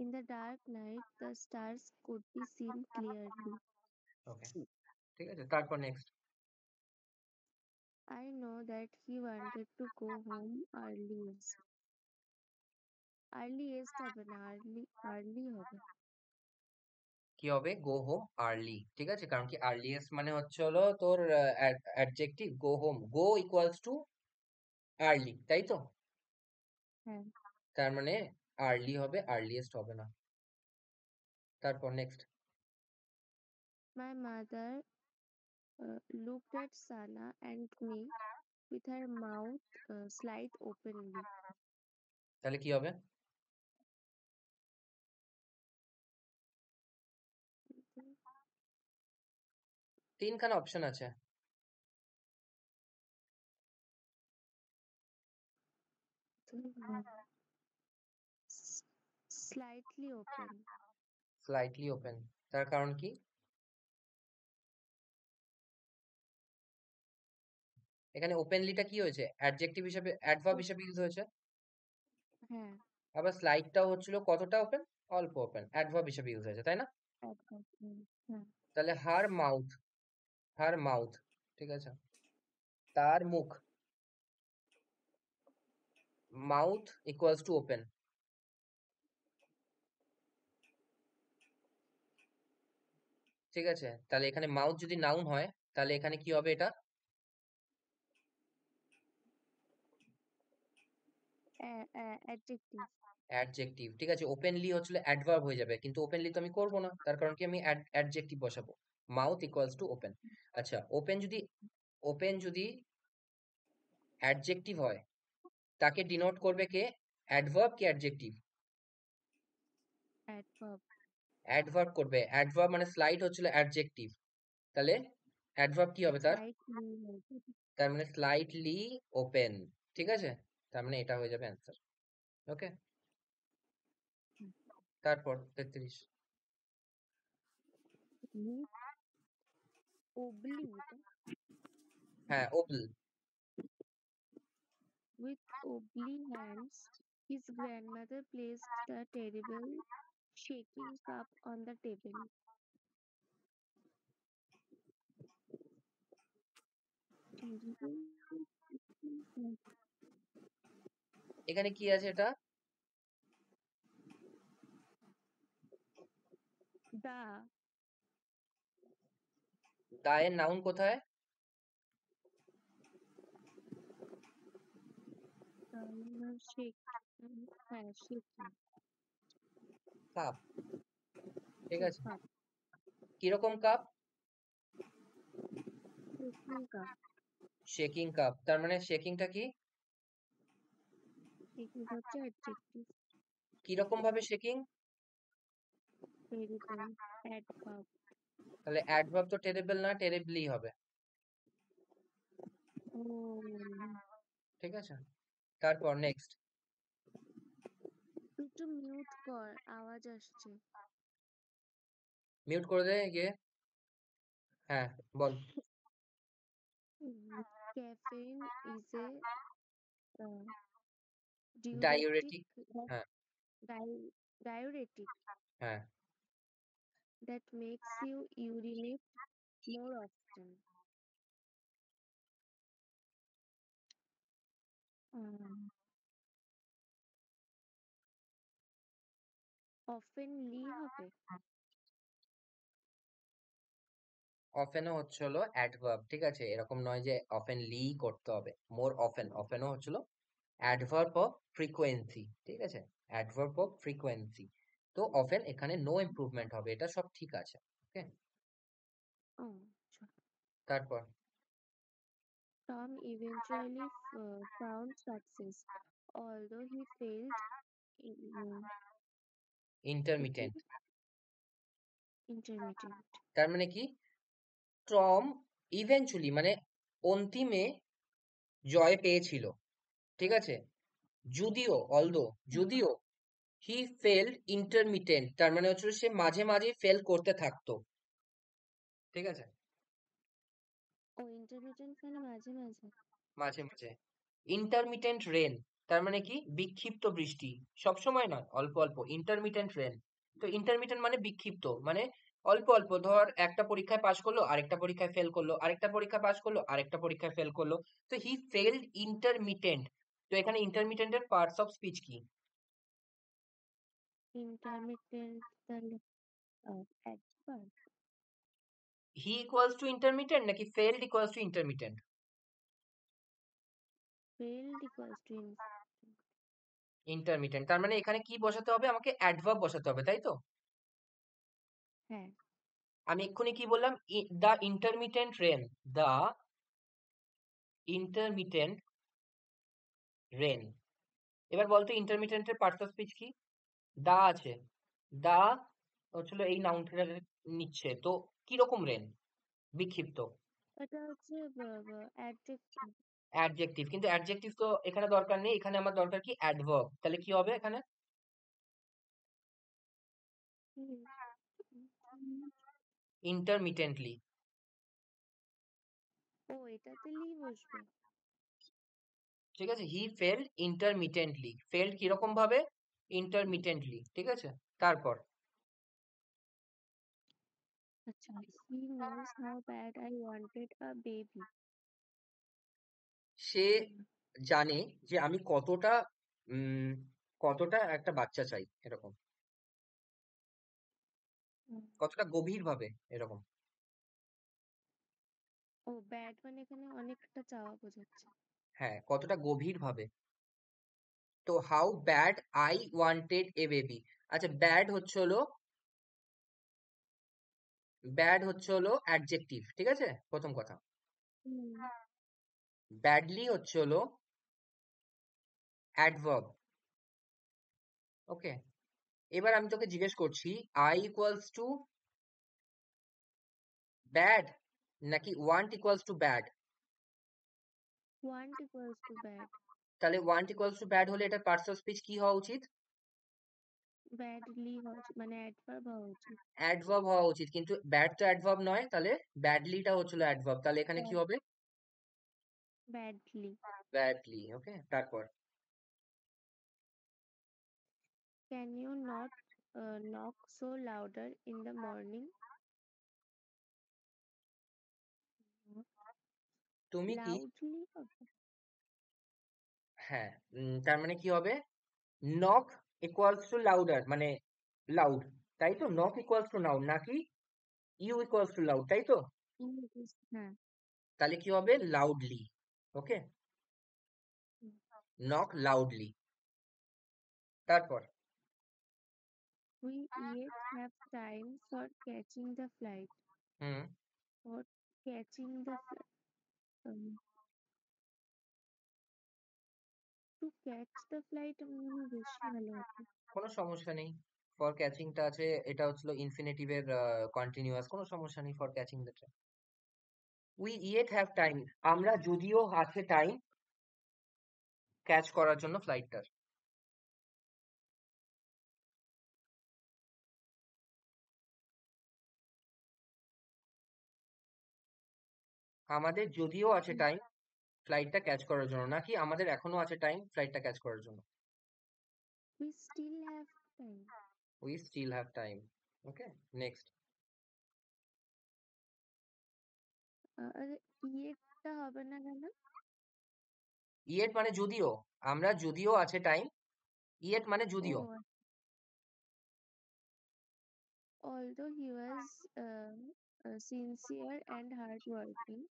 In the dark night, the stars could be seen clearly. ওকে, ঠিক আছে, তারপর next. I know that he wanted to go home earliest. Earliest হবে না, early হবে। কি হবে? Go home early. ঠিক আছে, কারণ কি আর্লিয়েস্ট মানে হচ্ছে হলো তোর অ্যাডজেক্টিভ। গো হোম, গো ইকুয়ালস টু আর্লি, তাই তো? হ্যাঁ। তার মানে আর্লি হবে, আর্লিয়েস্ট হবে না। তারপর next. My mother looked at Sana and me with her mouth slit openly. তাহলে কি হবে? তিনখানা অপশন আছে। Slightly open. স্লাইটলি ওপেন, তার কারণ কি? এখানে ওপেনলিটা কি হয়েছে? অ্যাডজেক্টিভ হিসেবে, অ্যাডভার্ব হিসেবে ইউজ হয়েছে। হ্যাঁ, আবার স্লাইডটাও হচ্ছিল কতটা ওপেন? অল্প ওপেন, অ্যাডভার্ব হিসেবে ইউজ হয়েছে, তাই না? একদম। হ্যাঁ। তাহলে হার মাউথ, হার মাউথ, ঠিক আছে, তার মুখ, মাউথ ইকুয়ালস টু ওপেন। ঠিক আছে, তাহলে এখানে মাউথ যদি নাউন হয় তাহলে এখানে কি হবে? এটা Adjective. অ্যাডজেক্টিভ। ঠিক আছে, ওপেনলি হচ্ছিল অ্যাডভার্ব হয়ে যাবে, কিন্তু ওপেনলি তো আমি করবো না, তার কারণ কি আমি অ্যাডজেক্টিভ বসাবো। Mouth equals to open. আচ্ছা, ওপেন যদি অ্যাডজেক্টিভ হয় তাকে ডিনোট করবে কে? অ্যাডভার্ব কি অ্যাডজেক্টিভ? Adverb. অ্যাডভার্ব করবে। অ্যাডভার্ব মানে স্লাইড হচ্ছিল অ্যাডজেক্টিভ, তাহলে অ্যাডভার্ব কি হবে তার? Slightly open. তার মানে স্লাইটলি ওপেন। ঠিক আছে, তার মানে এটা হয়ে যাবে অ্যান্সার। ওকে, তারপর 33। With oblique. হ্যাঁ, ওবল। With oblique hands, his grandmother placed the terrible shaking cup on the table. এখানে কি আছে এটা? The দায়ের নাউন কোথায়? shake, হ্যাঁ shaking, কাপ। ঠিক আছে, cup, কিরকম cup? shaking cup. Shaking cup, তার মানে শেকিংটা কি? Shaking হচ্ছে adjective. কিরকম ভাবে শেকিং? Terrible, adverb. তাহলে অ্যাডভার্ব তো টেরেবল না, টেরেবলি হবে। Oh, ঠিক আছে, তারপর নেক্সট। একটু মিউট কর, আওয়াজ আসছে। মিউট করে দে গিয়ে। হ্যাঁ, বল। Caffeine is a uh, diuretic diuretic. that হ্যাঁ। diuretic হ্যাঁ, that makes you urinate more often. oftenly হবে? অফেনও হচ্ছে হলো অ্যাডভার্ব, ঠিক আছে? এরকম নয় যে অফেনলি করতে হবে। মোর অফেন, অফেনও হচ্ছিল অ্যাডভার্ব অফ ফ্রিকোয়েন্সি, ঠিক আছে? Adverb of frequency. তো অফেন এখানে নো ইমপ্রুভমেন্ট হবে, এটা সব ঠিক আছে। ওকে, ও আচ্ছা। তারপর Tom eventually found success, although he failed in কি ইন্টারমিটেন্ট। intermittent. তার মানে কি, টম ইভেনচুয়ালি মানে অন্তিমে জয় পেয়েছিল, ঠিক আছে? যদিও, অলদো, হুম। যদিও হি ফেলড ইন্টারমিটেন্ট, তার মানে হচ্ছে সে মাঝে মাঝে ফেল করতে থাকতো, ঠিক আছে? ও intermittent মানে মাঝে মাঝে। মাঝে মাঝে। ইন্টারমিটেন্ট রেন, তার মানে কি, বিক্ষিপ্ত বৃষ্টি, সবসময় নয়, অল্প অল্প। ইন্টারমিটেন্ট রেন, তো ইন্টারমিটেন্ট মানে বিক্ষিপ্ত, মানে অল্প অল্প। ধর একটা পরীক্ষায় পাশ করলো, আরেকটা পরীক্ষায় ফেল করলো, আরেকটা পরীক্ষায় পাশ করলো, আরেকটা পরীক্ষায় ফেল করলো। তো হি ফেলড ইন্টারমিটেন্ট। তো এখানে ইন্টারমিটেন্টের পার্টস অফ স্পিচ কি? Intermittent তাহলে adverb. He equals to intermittent নাকি failed equals to intermittent? Failed equals to intermittent, তার মানে এখানে কি বসাতে হবে? আমাকে অ্যাডভার্ব বসাতে হবে, তাই তো? হ্যাঁ। আমি এক্ষুনি কি বললাম? The intermittent rain, the intermittent rain. এবার বলতো ইন্টারমিটেন্টের পার্টস অফ স্পিচ কি? দা আছে, দা হচ্ছিল এই নাউনটা নিচ্ছে, তো কিরকম রেন? বিক্ষিপ্ত। এটা হচ্ছে adjective. অ্যাডজেক্টিভ, কিন্তু অ্যাডজেক্টিভ তো এখানে দরকার নেই, এখানে আমার দরকার কি, অ্যাডভার্ব। তাহলে কি হবে এখানে? হুম, ইন্টারমিটেন্টলি। ও এটাতে লি বসবে। ঠিক আছে, হি ফেল্ড ইন্টারমিটেন্টলি। ফেল্ড কিরকম ভাবে? ইন্টারমিটেন্টলি, ঠিক আছে? তারপর আচ্ছা, he knows how bad I wanted a baby. সে জানে যে আমি কতটা উম কতটা একটা বাচ্চা চাই, এরকম। হুম। কতটা গভীর ভাবে, এরকম। ও ব্যাড মানে এখানে অনেকটা চাওয়া বোঝাচ্ছে। হ্যাঁ, কতটা গভীর ভাবে। তো how bad I wanted a baby. আচ্ছা, ব্যাড হচ্ছে হলো অ্যাডজেক্টিভ, ঠিক আছে? প্রথম কথা। হুম। ব্যাডলি হচ্ছে হলো অ্যাডভার্ব। ওকে, এবার আমি তোকে জিজ্ঞেস করছি, আই ইকুয়ালস টু ব্যাড নাকি want equals to bad? Want equals to bad. তাহলে ওয়ান্ট ইকুয়ালস টু ব্যাড হলে এটার পার্টস অফ স্পিচ কি হওয়া উচিত? Badly হওয়া উচিত, মানে adverb হওয়া উচিত। অ্যাডভার্ব হওয়া উচিত, কিন্তু ব্যাড তো অ্যাডভার্ব নয়, তাহলে ব্যাডলিটা হচ্ছিল অ্যাডভার্ব, তাহলে এখানে কি Bad. হবে? Badly. ব্যাডলি। ওকে, তারপর Can you not knock so louder in the morning? তুমি কি, Loudly হবে। হ্যাঁ, তার মানে কি হবে? নক ইকুয়ালস টু লাউডার, মানে লাউড, তাই তো? নক ইকুয়ালস টু নাউন, নাকি ইউ ইকুয়ালস টু লাউড, তাই তো? হ্যাঁ। তাহলে কি হবে? লাউডলি। ওকে, হুম। Knock loudly. তারপর We yet have time for catching the flight. হুম For catching the flight. Um, to catch the flight বেশি ভালো হবে। কোনো সমস্যা নেই, ফর ক্যাচিংটা আছে, এটা হচ্ছিল ইনফিনিটিভের কন্টিনিউয়াস, কোনো সমস্যা নেই for catching the train. We yet have time, আমরা যদিও আছে টাইম ক্যাচ করার জন্য ফ্লাইটটার। আমাদের যদিও আছে টাইম ফ্লাইটটা ক্যাচ করার জন্য, নাকি আমাদের এখনো আছে টাইম ফ্লাইটটা ক্যাচ করার জন্য? We still have time. We still have time. Okay, next. আরে ইয়েটটা হবে না কেন? ইয়েট মানে যদিও, আমরা যদিও আছে টাইম, ইয়েট মানে ও যদিও। Although he was sincere and hardworking,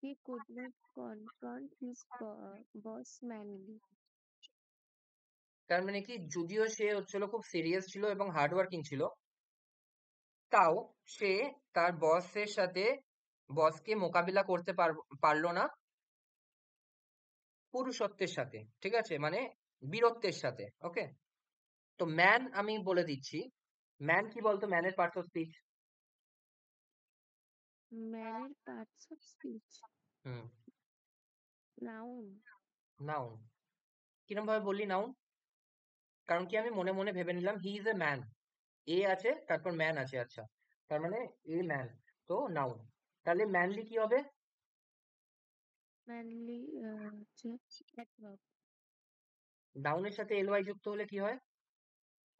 he could not confront his boss manly. তার মানে কি, যদিও সে হচ্ছিল খুব সিরিয়াস ছিল এবং হার্ড ওয়ার্কিং ছিল, তাও সে তার বসকে মোকাবিলা করতে পারলো না পুরুষত্বের সাথে, ঠিক আছে, মানে বীরত্বের সাথে। ওকে, তো ম্যান আমি বলে দিচ্ছি, ম্যান কি বলতো, ম্যানের parts of speech? Manner parts of speech. Hmm, Noun. Noun. কিরম ভাবে বললি নাউন? কারণ কি, আমি মনে মনে ভেবে নিলাম হি ইজ এ ম্যান, এ আছে তারপর ম্যান আছে, আচ্ছা, তার মানে এ ম্যান, তো নাউন। তাহলে ম্যানলি কি হবে? Manly হচ্ছে adverb. নাউনের সাথে এল ওয়াই যুক্ত হলে কি হয়?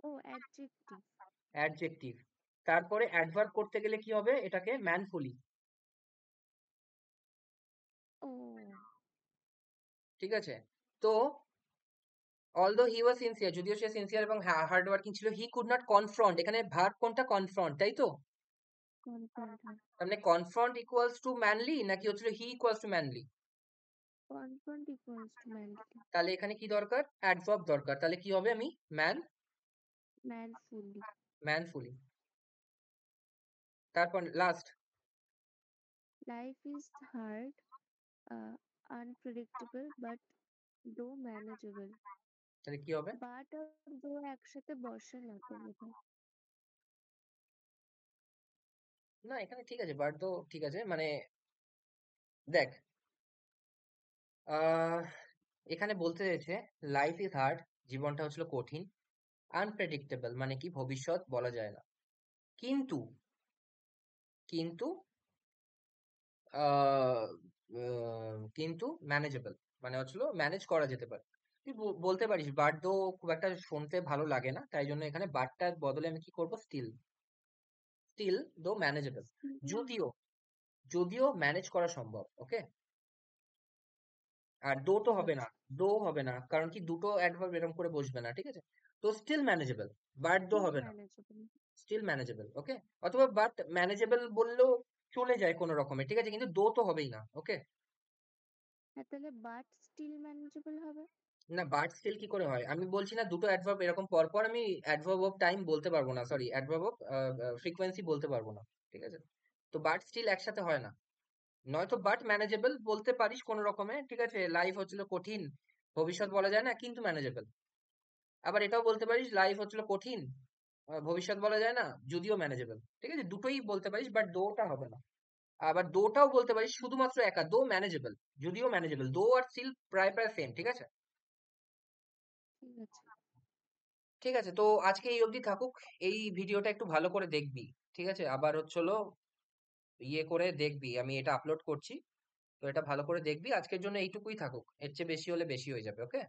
ও adjective. অ্যাডজেক্টিভ। তারপরে অ্যাডভার্ব করতে গেলে কি হবে? এটাকে ম্যানফুলি, ও ঠিক আছে। তো অলদো হি ওয়াজ সিনসিয়ার, যদিও সে সিনসিয়ার এবং হার্ড ওয়ার্কিং ছিল, হি কুড নট কনফ্রন্ট, এখানে ভার্ব কোনটা? কনফ্রন্ট, তাই তো? confront হয়। তার মানে কনফ্রন্ট ইকুয়ালস টু ম্যানলি, নাকি হচ্ছিল he equals to manly? Confront equals to manly. তাহলে এখানে কি দরকার? অ্যাডভার্ব দরকার। তাহলে কি হবে? আমি Manfully. ম্যানফুলি। তারপর last, Life is hard, uh, unpredictable, but though manageable. তাহলে কি হবে? But আর though একসাথে বসে না তো বোধহয়। না, এখানে ঠিক আছে, বাট তো ঠিক আছে, মানে দেখ, আহ এখানে বলতে চাইছে লাইফ ইজ হার্ড, জীবনটা হচ্ছিল কঠিন, আনপ্রেডিক্টেবল মানে কি, ভবিষ্যৎ বলা যায় না, কিন্তু কিন্তু আহ কিন্তু ম্যানেজেবল, মানে হচ্ছিল ম্যানেজ করা যেতে পারে। তুই বলতে পারিস বাট দো খুব একটা শুনতে ভালো লাগে না, তাই জন্য এখানে বাটটার বদলে আমি কি করব? স্টিল, স্টিল দো ম্যানেজেবল। Still যদিও যদিও ম্যানেজ করা সম্ভব। ওকে, আর দো তো ঠিক হবে না, আছে। দো হবে না, কারণ কি দুটো অ্যাডভার্ব এরকম করে বসবে না, ঠিক আছে। তো স্টিল ম্যানেজেবল, বাট দো Still হবে না, manageable. Still manageable. ওকে, অথবা বাট ম্যানেজেবল বললেও চলে যায় কোনো রকমে, ঠিক আছে, কিন্তু দো তো হবেই না। ওকে, হ্যাঁ তাহলে but still manageable হবে। না, বাট স্টিল কি করে হয়? আমি বলছি না দুটো অ্যাডভার্ব এরকম পরপর আমি অ্যাডভার্ব অফ টাইম বলতে পারবো না, সরি, অ্যাডভার্ব অফ ফ্রিকোয়েন্সি বলতে পারবো না, ঠিক আছে। তো বাট স্টিল একসাথে হয় না। নয়তো বাট ম্যানেজেবল বলতে পারিস কোনো রকমে, ঠিক আছে, লাইফ হচ্ছিল কঠিন, ভবিষ্যৎ বলা যায় না কিন্তু ম্যানেজেবল। আবার এটাও বলতে পারিস লাইফ হচ্ছিল কঠিন, ভবিষ্যৎ বলা যায় না যদিও ম্যানেজেবল, ঠিক আছে, দুটোই বলতে পারিস, বাট দোটা হবে না। আবার দোটাও বলতে পারিস শুধুমাত্র একা, দো ম্যানেজেবল, যদিও ম্যানেজেবল, দো আর স্টিল প্রায় প্রায় সেম, ঠিক আছে। ঠিক আছে। ঠিক আছে, তো আজকে এই অবধি থাকুক। এই ভিডিওটা একটু ভালো করে দেখবি, ঠিক আছে, আবার হচ্ছিল ইয়ে করে দেখবি, আমি এটা আপলোড করছি, তো এটা ভালো করে দেখবি। আজকের জন্য এইটুকুই থাকুক, এর চেয়ে বেশি হলে বেশি হয়ে যাবে। ওকে।